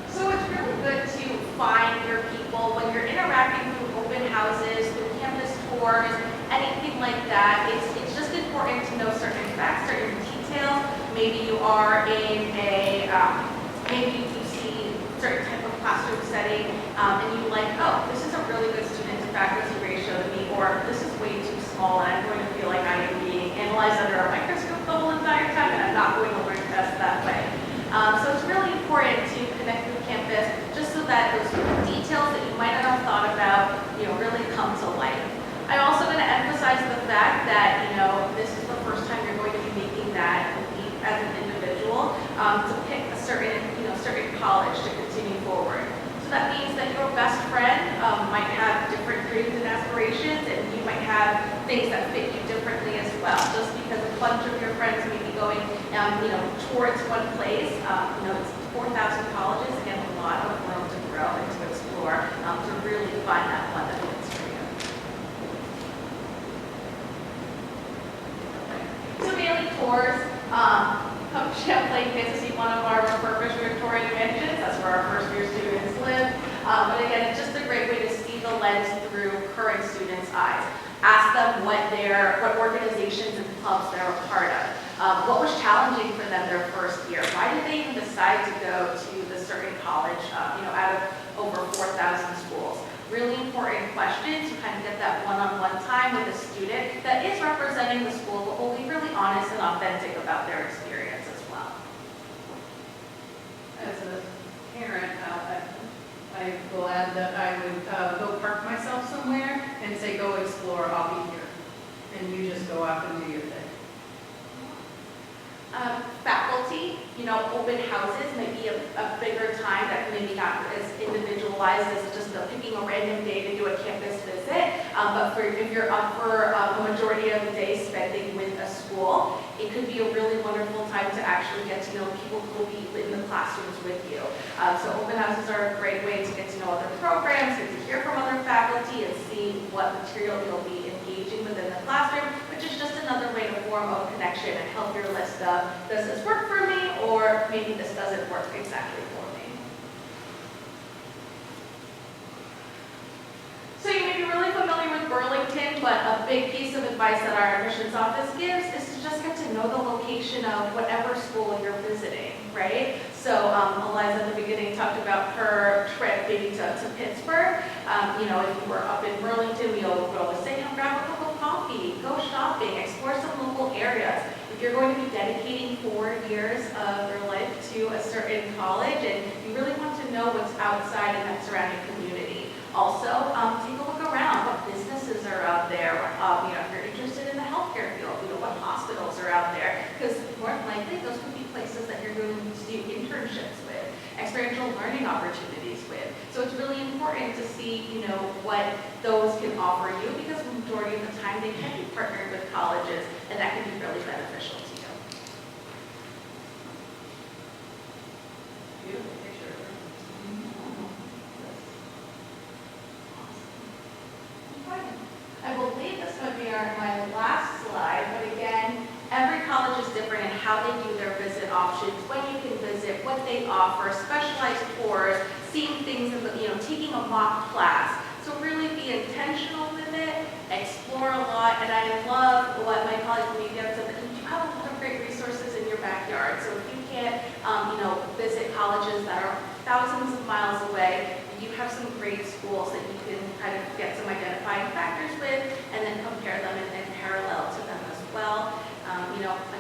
So it's really good to find your people when you're interacting through open houses, through campus tours, anything like that. It's just important to know certain facts, certain details. Maybe you are in maybe you see certain type of classroom setting, and you like, oh, this is a really good student to faculty ratio to me, or this is way too small and I'm going to feel like I am being analyzed under a microscope the whole entire time, and I'm not going to learn best that way. So it's really important to connect with campus just so that those details that you might not have thought about, really come to light. I'm also going to emphasize the fact that, this is the first time you're going to be making that leap as an individual to pick a certain college to continue forward. So that means that your best friend might have different dreams and aspirations, and you might have things that fit you differently as well. Just because a bunch of your friends may be going, towards one place, it's 4,000 colleges, again, a lot of room to grow and to explore, to really find that one that fits for you. So daily tours, come to Champlain, get to see one of our refurbished Victorian mansions. That's where our first year students live. But again, it's just a great way to see the lens through current students' eyes. Ask them what organizations and clubs they're a part of. What was challenging for them their first year? Why did they even decide to go to the certain college, out of over 4,000 schools? Really important questions to kind of get that one-on-one time with a student that is representing the school, but will be really honest and authentic about their experience as well. As a parent, I will add that I would go park myself somewhere and say, go explore, I'll be here. And you just go off and do your thing. Faculty, open houses may be a bigger time that maybe not as individualized as just picking a random day to do a campus visit. But if you're up for a majority of the day spending with a school, it could be a really wonderful time to actually get to know people who will be in the classrooms with you. So open houses are a great way to get to know other programs, get to hear from other faculty, and see what material you'll be engaging within the classroom, which is just another way to form a connection and help your list of, does this work for me, or maybe this doesn't work exactly for me. So you may be really familiar with Burlington, but a big piece of advice that our admissions office gives is to just get to know the location of whatever school you're visiting, right? So Eliza at the beginning talked about her trip maybe to Pittsburgh. If you were up in Burlington, we'll say, grab a cup of coffee, go shopping, explore some local areas. If you're going to be dedicating 4 years of your life to a certain college, and you really want to know what's outside in that surrounding community. Also, take a look around, what businesses are out there, if you're interested in the healthcare field, what hospitals are out there, because more than likely, those could be places that you're going to do internships with, experiential learning opportunities with. So it's really important to see, what those can offer you, because the majority of the time, they can be partnered with colleges, and that can be really beneficial to you. Beautiful picture. I believe this would be my last slide, but again, every college is different in how they do their visit options, when you can visit, what they offer, specialized tours, seeing things, taking a mock class. So really be intentional with it, explore a lot, and I love what my colleague Megan said, that you have a lot of great resources in your backyard. So if you can't, visit colleges that are thousands of miles away, you have some great schools that you can kind of get some identifying factors with, and then compare them and parallel to them as well.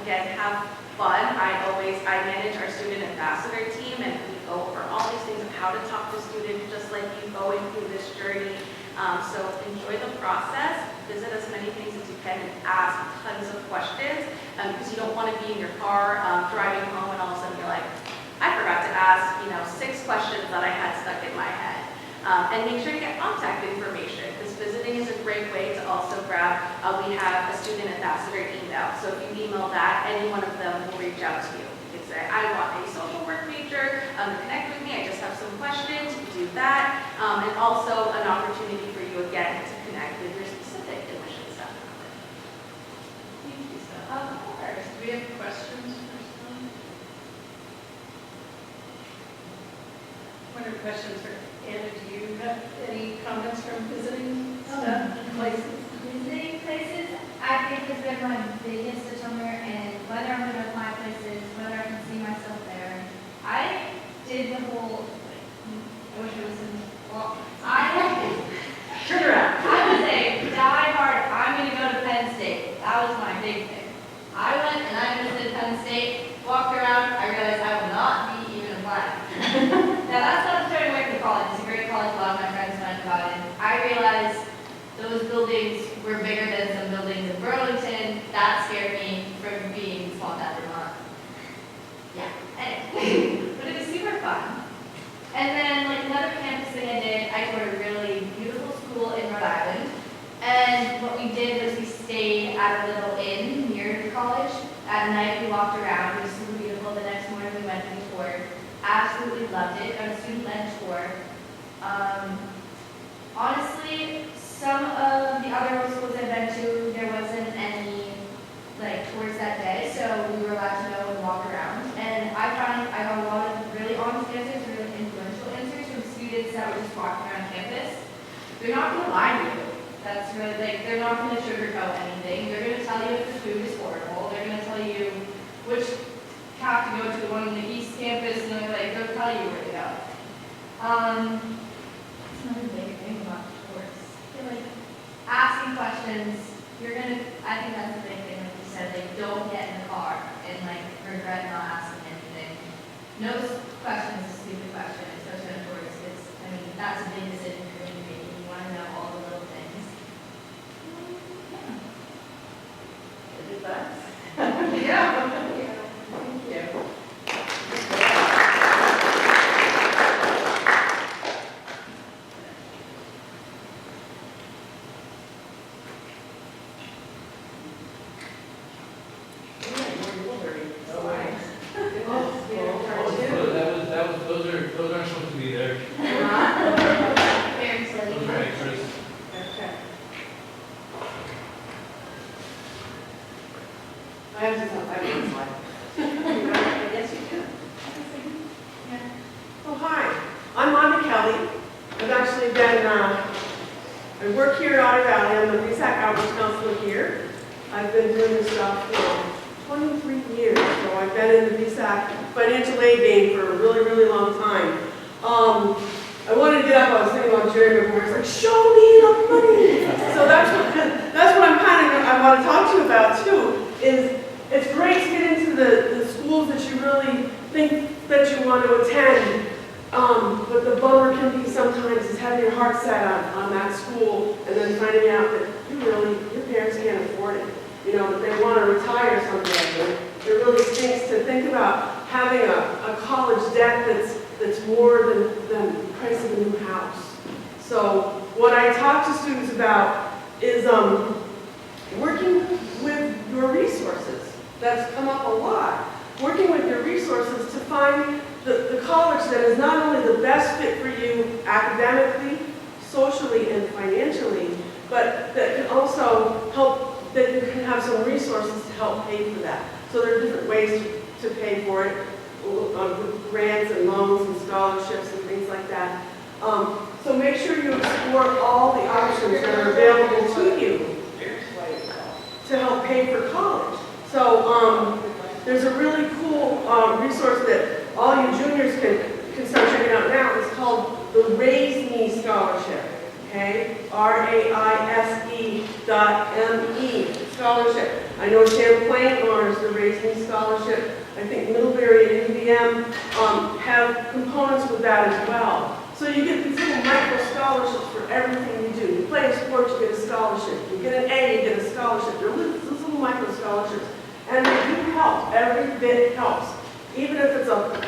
Again, have fun. I manage our student ambassador team, and we go over all these things of how to talk to students, just like you going through this journey. So enjoy the process, visit as many things as you can, and ask tons of questions, because you don't want to be in your car driving home and all of a sudden you're like, I forgot to ask, 6 questions that I had stuck in my head. And make sure to get contact information, because visiting is a great way to also grab, we have a student ambassador email. So if you email that, any one of them will reach out to you. You can say, I want a social work major to connect with me. I just have some questions. You do that. And also an opportunity for you, again, to connect with your specific admission staff. Thank you, Steph. Of course. Do we have questions for some? What are questions for Anna? Do you have any comments from visiting stuff, places? Visiting places, I think has been my biggest determiner in whether I'm going to apply places, whether I can see myself there. I did the whole, I wish I was in, well, Turn around. I was a die-hard, I'm going to go to Penn State. That was my big thing. I went and I visited Penn State, walked around, I realized I will not be even applying. Now that's not turning away from college. It's a great college, a lot of my friends went about it. I realized those buildings were bigger than some buildings in Burlington. That scared me from being small town Vermont. Yeah, anyway. But it was super fun. And then another campus thing I did, I toured a really beautiful school in Rhode Island. And what we did was we stayed at a little inn near the college. At night we walked around. It was super beautiful. The next morning we went and we toured. Absolutely loved it. Got a student-led tour. Honestly, some of the other schools I've been to, there wasn't any tours that day, so we were allowed to go and walk around. And I found I got a lot of really honest answers, really influential answers from students that were just walking around campus. They're not going to lie to you. That's really they're not going to sugarcoat anything. They're going to tell you if the food is horrible. They're going to tell you which have to go to the one on the East Campus, and they'll tell you where to go. That's another big thing about tours. Asking questions. I think that's the big thing, like you said, don't get in the car and regret not asking anything. No question is a stupid question, especially on tours. That's a big decision you're going to be making. You want to know all the little things. Is it that? Yeah. Thank you. Those aren't supposed to be there. Very silly. Those are extras. Okay. I have just I can slide. Yes, you do. Oh, hi. I'm Monica Kelly. I've actually been, I work here in Otter Valley. I'm the VSAC Outreach Counselor here. I've been doing this job for 23 years, so I've been in the VSAC financial aid game for a really, really long time. I wanted to get up, I was thinking about Jerry before, it's like, show me the money! So that's what I want to talk to you about too, is it's great to get into the schools that you really think that you want to attend. But the bummer can be sometimes is having your heart set on that school and then finding out that your parents can't afford it. You know, that they want to retire someday. And it really stinks to think about having a college debt that's more than the price of a new house. So what I talk to students about is working with your resources. That's come up a lot. Working with your resources to find the college that is not only the best fit for you academically, socially, and financially, but that can also help, that you can have some resources to help pay for that. So there are different ways to pay for it, grants and loans and scholarships and things like that. So make sure you explore all the options that are available to you to help pay for college. So there's a really cool resource that all you juniors can start checking out now. It's called the Raise Me Scholarship. Okay, RAISE.ME scholarship. I know Champlain honors the Raise Me Scholarship. I think Middlebury and UVM have components with that as well. So you get these little micro scholarships for everything you do. You play a sport, you get a scholarship. You get an A, you get a scholarship. They're these little micro scholarships. And they do help. Every bit helps. Even if it's a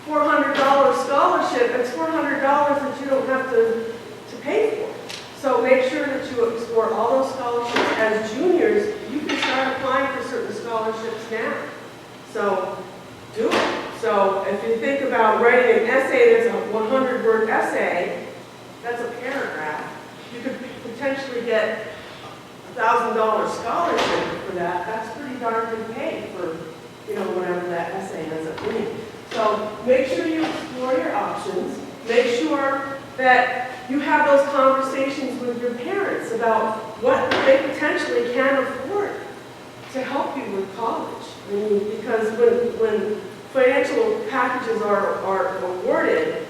$400 scholarship, it's $400 that you don't have to pay for. So make sure that you explore all those scholarships. As juniors, you can start applying for certain scholarships now. So do it. So if you think about writing an essay that's a 100-word essay, that's a paragraph. You could potentially get a $1,000 scholarship for that. That's pretty darn good pay for, whatever that essay ends up being. So make sure you explore your options. Make sure that you have those conversations with your parents about what they potentially can afford to help you with college. I mean, because when financial packages are awarded,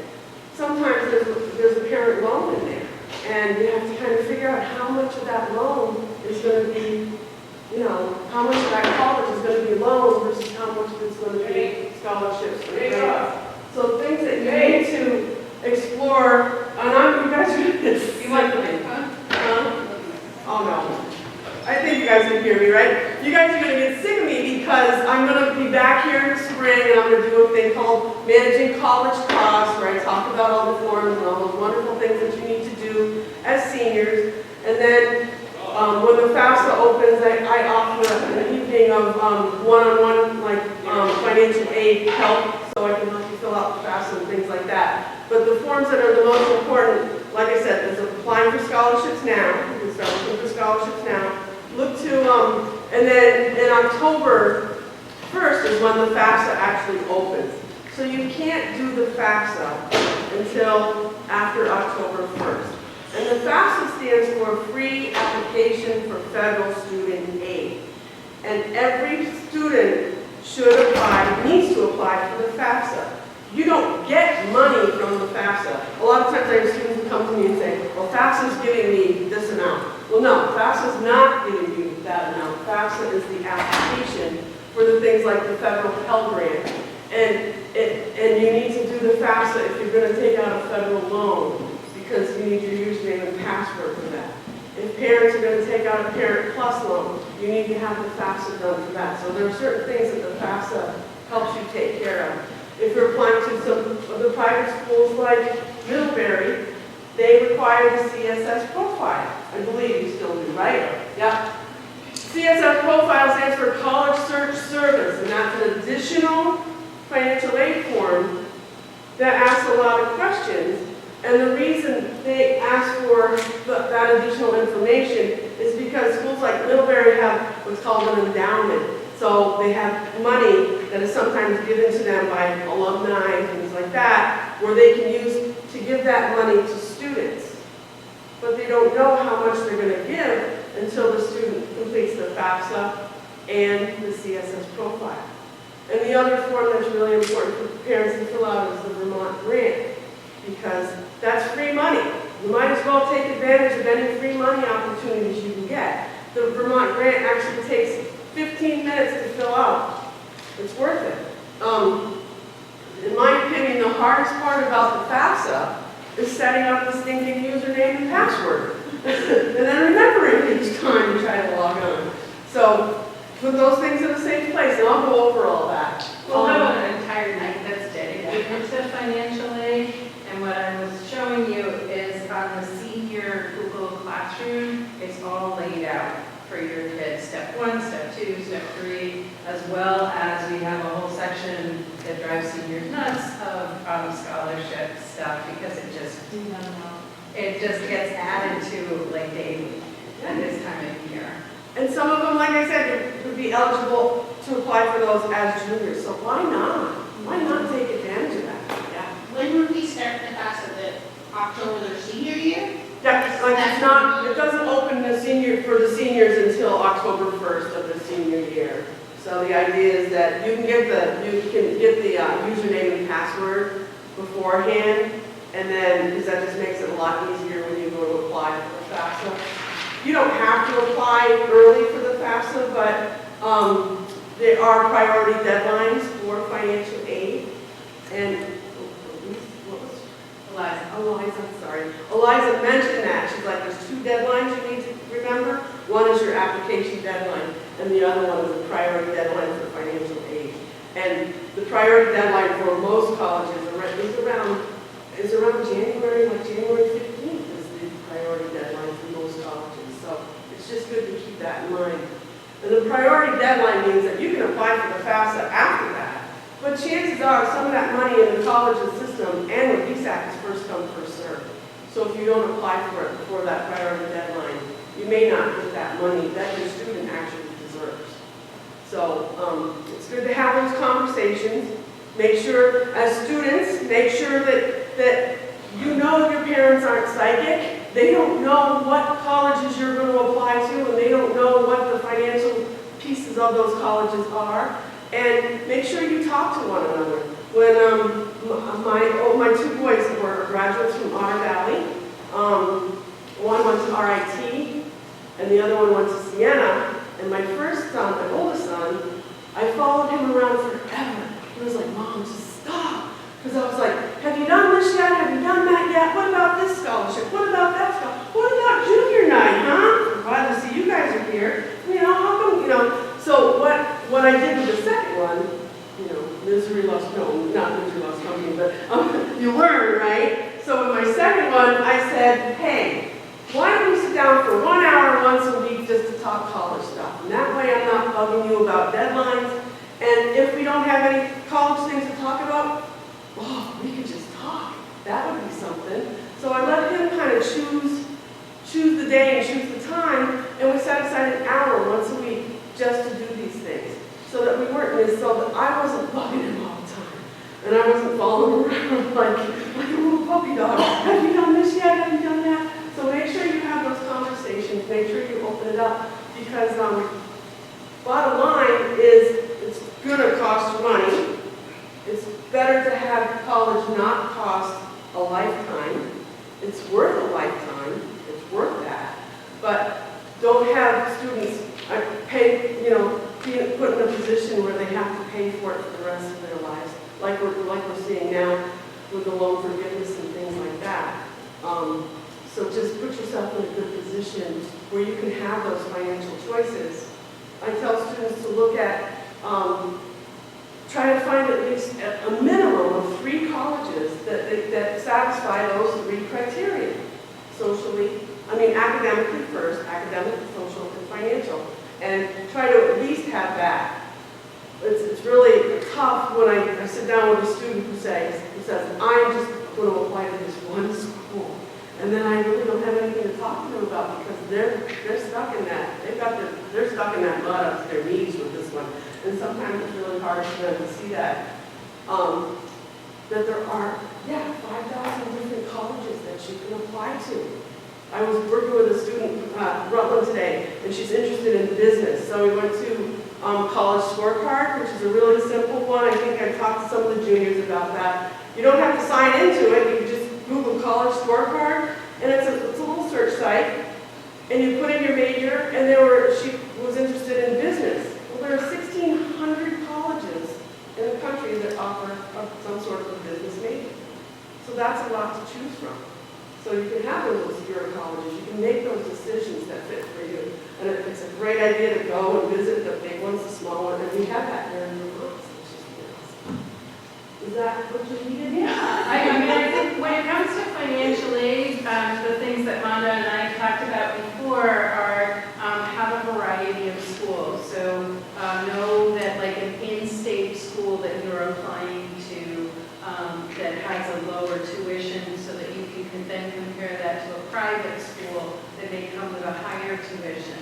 sometimes there's a parent loan in there. And you have to kind of figure out how much of that loan is going to be, how much of that college is going to be loans versus how much of it's going to be scholarships. So things that you need to explore, and you guys are this. You want to make fun? Oh no. I think you guys can hear me, right? You guys are going to get sick of me because I'm going to be back here in the spring and I'm going to do a thing called Managing College Costs, where I talk about all the forms and all those wonderful things that you need to do as seniors. And then when the FAFSA opens, I offer an evening of one-on-one financial aid help, so I can help you fill out the FAFSA and things like that. But the forms that are the most important, like I said, is applying for scholarships now. You can start looking for scholarships now. Look to, and then in October 1st is when the FAFSA actually opens. So you can't do the FAFSA until after October 1st. And the FAFSA stands for Free Application for Federal Student Aid. And every student needs to apply for the FAFSA. You don't get money from the FAFSA. A lot of times I have students who come to me and say, well, FAFSA is giving me this amount. Well, no, FAFSA is not giving you that amount. FAFSA is the application for the things like the federal Pell Grant. And you need to do the FAFSA if you're going to take out a federal loan, because you need your username and password for that. If parents are going to take out a Parent Plus loan, you need to have the FAFSA done for that. So there are certain things that the FAFSA helps you take care of. If you're applying to some of the private schools like Middlebury, they require the CSS profile. I believe you still do, right? Yeah. CSS profile stands for College Search Service, and that's an additional financial aid form that asks a lot of questions. And the reason they ask for that additional information is because schools like Middlebury have what's called an endowment. So they have money that is sometimes given to them by alumni and things like that, where they can use to give that money to students. But they don't know how much they're going to give until the student completes the FAFSA and the CSS profile. And the other form that's really important for parents to fill out is the Vermont Grant, because that's free money. You might as well take advantage of any free money opportunities you can get. The Vermont Grant actually takes 15 minutes to fill out. It's worth it. In my opinion, the hardest part about the FAFSA is setting up the stinking username and password. And then remembering each time you try to log on. So put those things in a safe place, and I'll go over all that. We'll have an entire night that's dedicated to financial aid, and what I was showing you is on the senior Google Classroom, it's all laid out for your kids, step 1, step 2, step 3, as well as we have a whole section that drives seniors nuts of scholarship stuff, because it just gets added to like daily at this time of year. And some of them, like I said, would be eligible to apply for those as juniors, so why not? Why not take advantage of that? Yeah. When would we start the class of the October their senior year? That's, like, it's not, it doesn't open for the seniors until October 1st of the senior year. So the idea is that you can get the username and password beforehand, and then, because that just makes it a lot easier when you go to apply for the FAFSA. You don't have to apply early for the FAFSA, but there are priority deadlines for financial aid. And what was Eliza mentioned that. She's like, there's 2 deadlines you need to remember. One is your application deadline, and the other one is the priority deadline for financial aid. And the priority deadline for most colleges is around January, like January 15th is the priority deadline for most colleges. So it's just good to keep that in mind. And the priority deadline means that you can apply for the FAFSA after that. But chances are some of that money in the college's system and with BSAC is first come, first served. So if you don't apply for it before that priority deadline, you may not get that money that your student actually deserves. So it's good to have those conversations. Make sure, as students, make sure that you know your parents aren't psychic. They don't know what colleges you're going to apply to, and they don't know what the financial pieces of those colleges are. And make sure you talk to one another. When my 2 boys were graduates from Otter Valley, one went to RIT, and the other one went to Siena. And my first son, my oldest son, I followed him around forever. He was like, Mom, just stop. Because I was like, have you done this yet? Have you done that yet? What about this scholarship? What about that scholarship? What about junior night, huh? I'm glad to see you guys are here. How come, So what I did with the second one, misery loves, no, not misery loves company, but you learn, right? So with my second one, I said, hey, why don't we sit down for 1 hour once a week just to talk college stuff? And that way I'm not bugging you about deadlines. And if we don't have any college things to talk about, we could just talk. That would be something. So I let him kind of choose the day and choose the time, and we set aside an hour once a week just to do these things. So that we weren't so that I wasn't bugging him all the time. And I wasn't following around like a little puppy dog. Have you done this yet? Have you done that? So make sure you have those conversations. Make sure you open it up. Because bottom line is it's going to cost you money. It's better to have college not cost a lifetime. It's worth a lifetime. It's worth that. But don't have students being put in a position where they have to pay for it for the rest of their lives, like we're seeing now with the loan forgiveness and things like that. So just put yourself in a good position where you can have those financial choices. I tell students to look at, try to find at least a minimum of 3 colleges that satisfy those 3 criteria. Academically first, academic, social, and financial. And try to at least have that. It's really tough when I sit down with a student who says, I'm just going to apply to this one school. And then I really don't have anything to talk to them about because they're stuck in that. They're stuck in that mud up to their knees with this one. And sometimes it's really hard for them to see that. That there are, 5,000 different colleges that you can apply to. I was working with a student at Rutland today, and she's interested in business. So we went to College Scorecard, which is a really simple one. I think I talked to some of the juniors about that. You don't have to sign into it. You can just Google College Scorecard, and it's a little search site. And you put in your major, and she was interested in business. there are 1,600 colleges in the country that offer some sort of a business major. So that's a lot to choose from. So you can have those obscure colleges, you can make those decisions that fit for you. And it's a great idea to go and visit the big ones, the small ones, and we have that here in Vermont, which is awesome. Is that what you needed? Yeah, I mean, I think when it comes to financial aid, the things that Manda and I talked about before are have a variety of schools. So know that like an in-state school that you're applying to that has a lower tuition so that you can then compare that to a private school that may come with a higher tuition.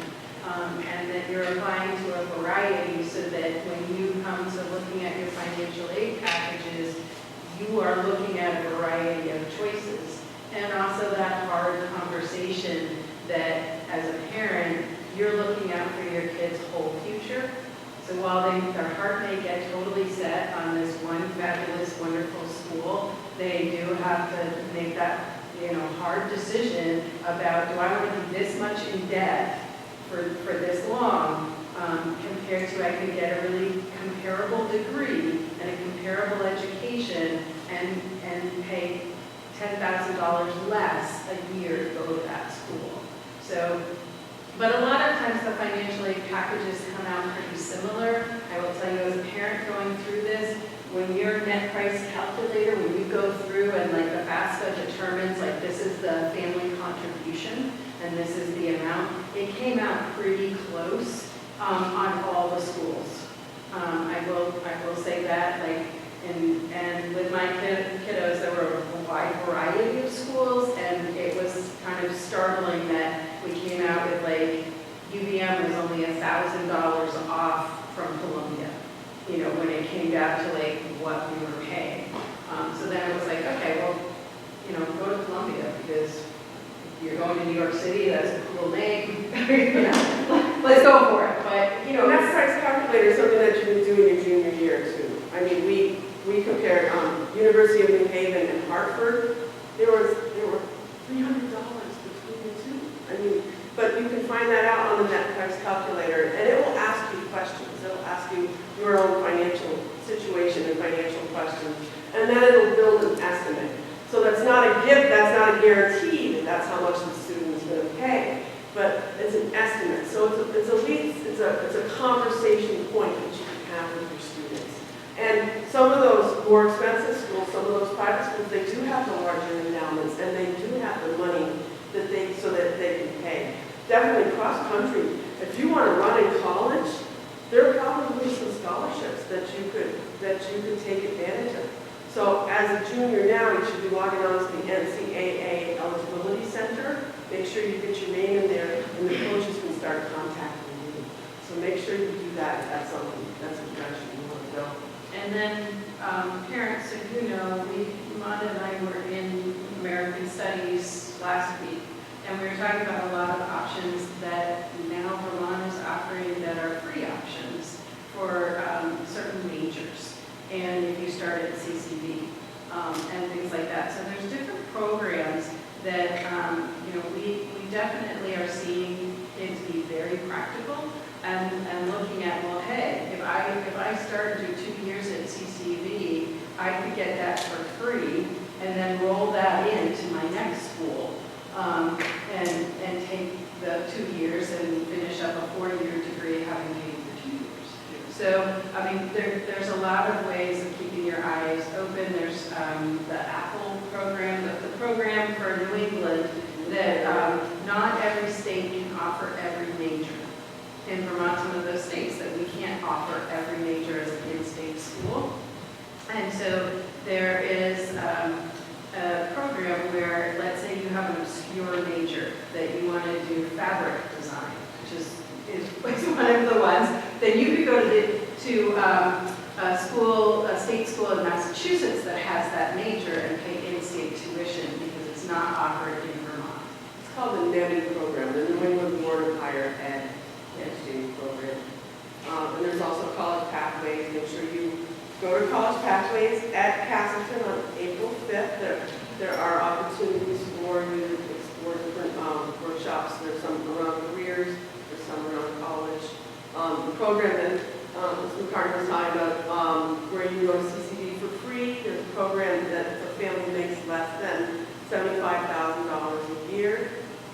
And that you're applying to a variety so that when you come to looking at your financial aid packages, you are looking at a variety of choices. And also that hard conversation that as a parent, you're looking out for your kid's whole future. So while their heart may get totally set on this one fabulous, wonderful school, they do have to make that, hard decision about, do I want to be this much in debt for this long, compared to I could get a really comparable degree and a comparable education and pay $10,000 less a year to go to that school. So, but a lot of times the financial aid packages come out pretty similar. I will tell you as a parent going through this, when your net price calculator, when you go through and like the FAFSA determines like this is the family contribution and this is the amount, it came out pretty close on all the schools. I will say that, like, and with my kiddos, there were a wide variety of schools, and it was kind of startling that we came out with like UVM was only $1,000 off from Columbia, when it came down to like what we were paying. So then it was like, okay, well, go to Columbia because you're going to New York City, that's a cool name, let's go for it. But, That price calculator is something that you can do in your junior year too. I mean, we compared University of New Haven and Hartford. There were $300 between the two. I mean, but you can find that out on the net price calculator, and it will ask you questions. It'll ask you your own financial situation and financial questions, and then it'll build an estimate. So that's not a gift, that's not a guarantee that that's how much the student is going to pay, but it's an estimate. So it's a conversation point that you can have with your students. And some of those more expensive schools, some of those private schools, they do have the larger endowments, and they do have the money so that they can pay. Definitely cross country. If you want to run in college, there are probably some scholarships that you could take advantage of. So as a junior now, you should be logging on to the NCAA Eligibility Center. Make sure you get your name in there, and the coaches can start contacting you. So make sure you do that if that's a direction you want to go. and then parents, so Manda and I were in American Studies last week, and we were talking about a lot of options that now Vermont is offering that are free options for certain majors. And if you start at CCV and things like that. So there's different programs that, we definitely are seeing it to be very practical and looking at, well, hey, if I start and do 2 years at CCV, I could get that for free and then roll that into my next school and take the 2 years and finish up a 4-year degree having paid for 2 years. So, I mean, there's a lot of ways of keeping your eyes open. There's the Apple program, the program for New England, that not every state can offer every major. In Vermont, some of those states that we can't offer every major as an in-state school. And so there is a program where, let's say you have an obscure major that you want to do fabric design, which is one of the ones, then you could go to a state school in Massachusetts that has that major and pay in-state tuition because it's not offered in Vermont. It's called the NEMI program, the New England Board of Higher Ed Education Program. And there's also College Pathways. Make sure you go to College Pathways at Castleton on April 5th. There are opportunities for you to explore different workshops. There's some around careers, there's some around college. The program Ms. McCartney was talking about, where you go to CCD for free. There's a program that if a family makes less than $75,000 a year.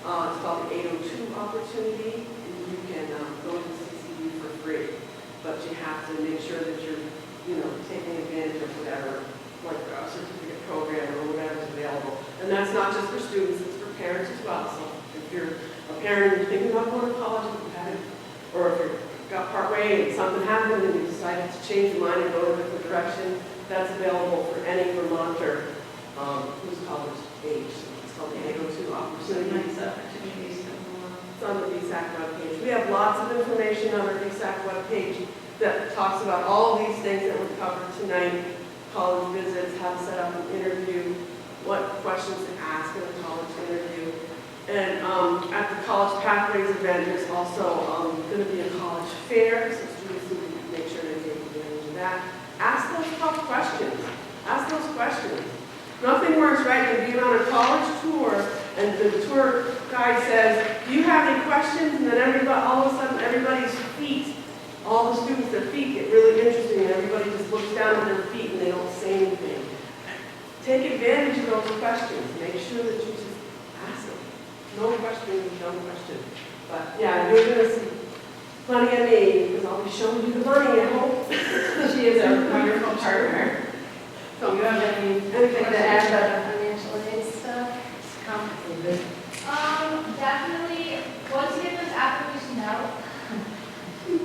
It's called the 802 opportunity. You can go to CCD for free, but you have to make sure that you're, taking advantage of whatever, like a certificate program or whatever is available. And that's not just for students, it's for parents as well. So if you're a parent and you're thinking about going to college, or if you're got partway and something happened and you decided to change your mind and go in a different direction, that's available for any Vermonter who's college age. It's called the 802 opportunity. Nice opportunities come along. It's on the VSAC webpage. We have lots of information on our VSAC webpage that talks about all of these things that were covered tonight. College visits, how to set up an interview, what questions to ask in a college interview. And at the College Pathways event, there's also going to be a college fair, so students need to make sure they take advantage of that. Ask those tough questions. Ask those questions. Nothing worse, right, than being on a college tour and the tour guide says, do you have any questions? And then all of a sudden, everybody's feet, all the students, their feet get really interesting and everybody just looks down at their feet and they don't say anything. Take advantage of those questions. Make sure that you just ask them. No question is no question. But yeah, you're going to see plenty of me because I'll be showing you the money, I hope. She is a wonderful partner. So you have anything to add about the financial aid stuff? It's complicated. Definitely, once you get those applications out,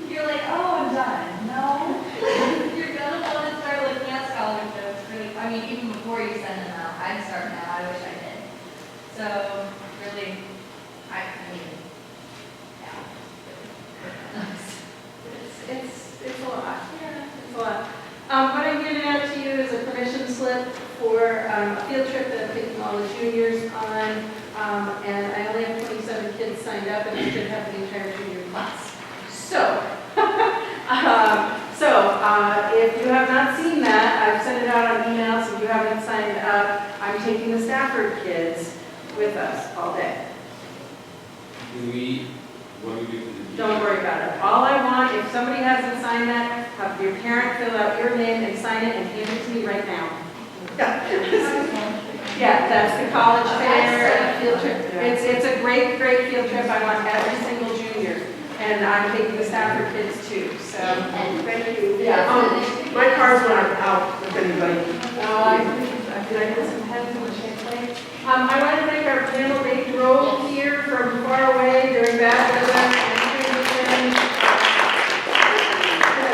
you're like, oh, I'm done. No. You're gonna want to start looking at scholarships. Really, I mean, even before you send them out, I'd start now. I wish I did. So, really, I mean, yeah. It's a lot. Yeah, it's a lot. What I'm giving out to you is a permission slip for a field trip that I'm taking all the juniors on. And I only have 27 kids signed up, and I should have the entire junior class. So, if you have not seen that, I've sent it out on email, so if you haven't signed up, I'm taking the Stafford kids with us all day. What do we do for the? Don't worry about it. All I want, if somebody hasn't signed that, have your parent fill out your name and sign it and hand it to me right now. Yeah, that's the college fair field trip. It's a great, great field trip. I want every single junior. And I'm taking the Stafford kids too, so. Thank you. Yeah. My car's went out with anybody. Did I get some heads in the Champlain? I want to thank our panel. They drove here from far away during bad weather and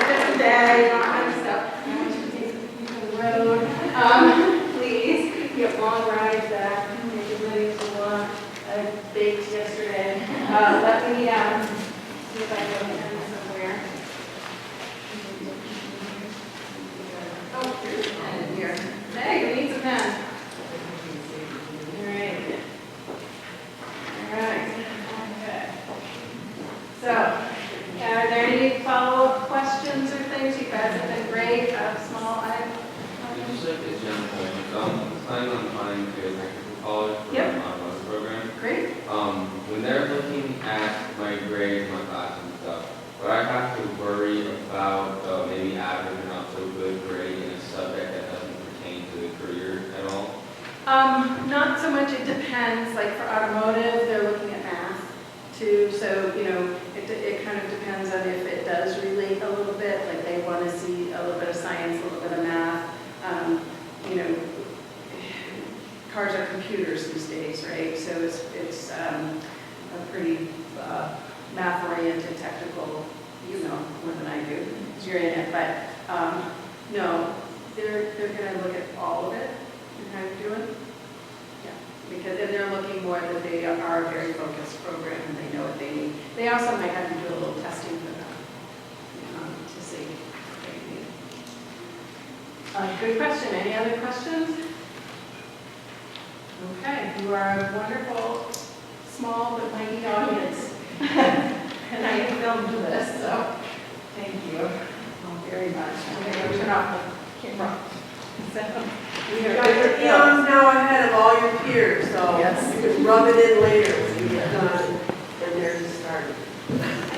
just a day, all kind of stuff. I want you to take you to the road. Please, you have long rides back. Making ready to walk. I baked yesterday. Let me see if I can pen somewhere. Oh, here's a pen here. Hey, we need some pen. All right. All right. Okay. So, are there any follow-up questions or things? You guys have been great. Small items. Just like a general point, planning on applying to a technical college for Yep. my bus program. Great. When they're looking at my grades, my class and stuff, would I have to worry about maybe average or not so good grade in a subject that doesn't pertain to the career at all? Not so much. It depends. Like for automotive, they're looking at math too. So, it kind of depends on if it does relate a little bit. Like they want to see a little bit of science, a little bit of math. Cars are computers these days, right? So it's a pretty math-oriented, technical, more than I do, because you're in it. But no, they're going to look at all of it and how you're doing. Yeah, because and they're looking more that they are a very focused program and they know what they need. They also might have to do a little testing for them to see what they need. Good question. Any other questions? Okay, you are a wonderful, small but mighty audience. And I filmed this, so thank you very much. I'm going to turn off the camera. So, we You are guys are good to go. eons now ahead of all your peers, so Yes. you can rub it in later.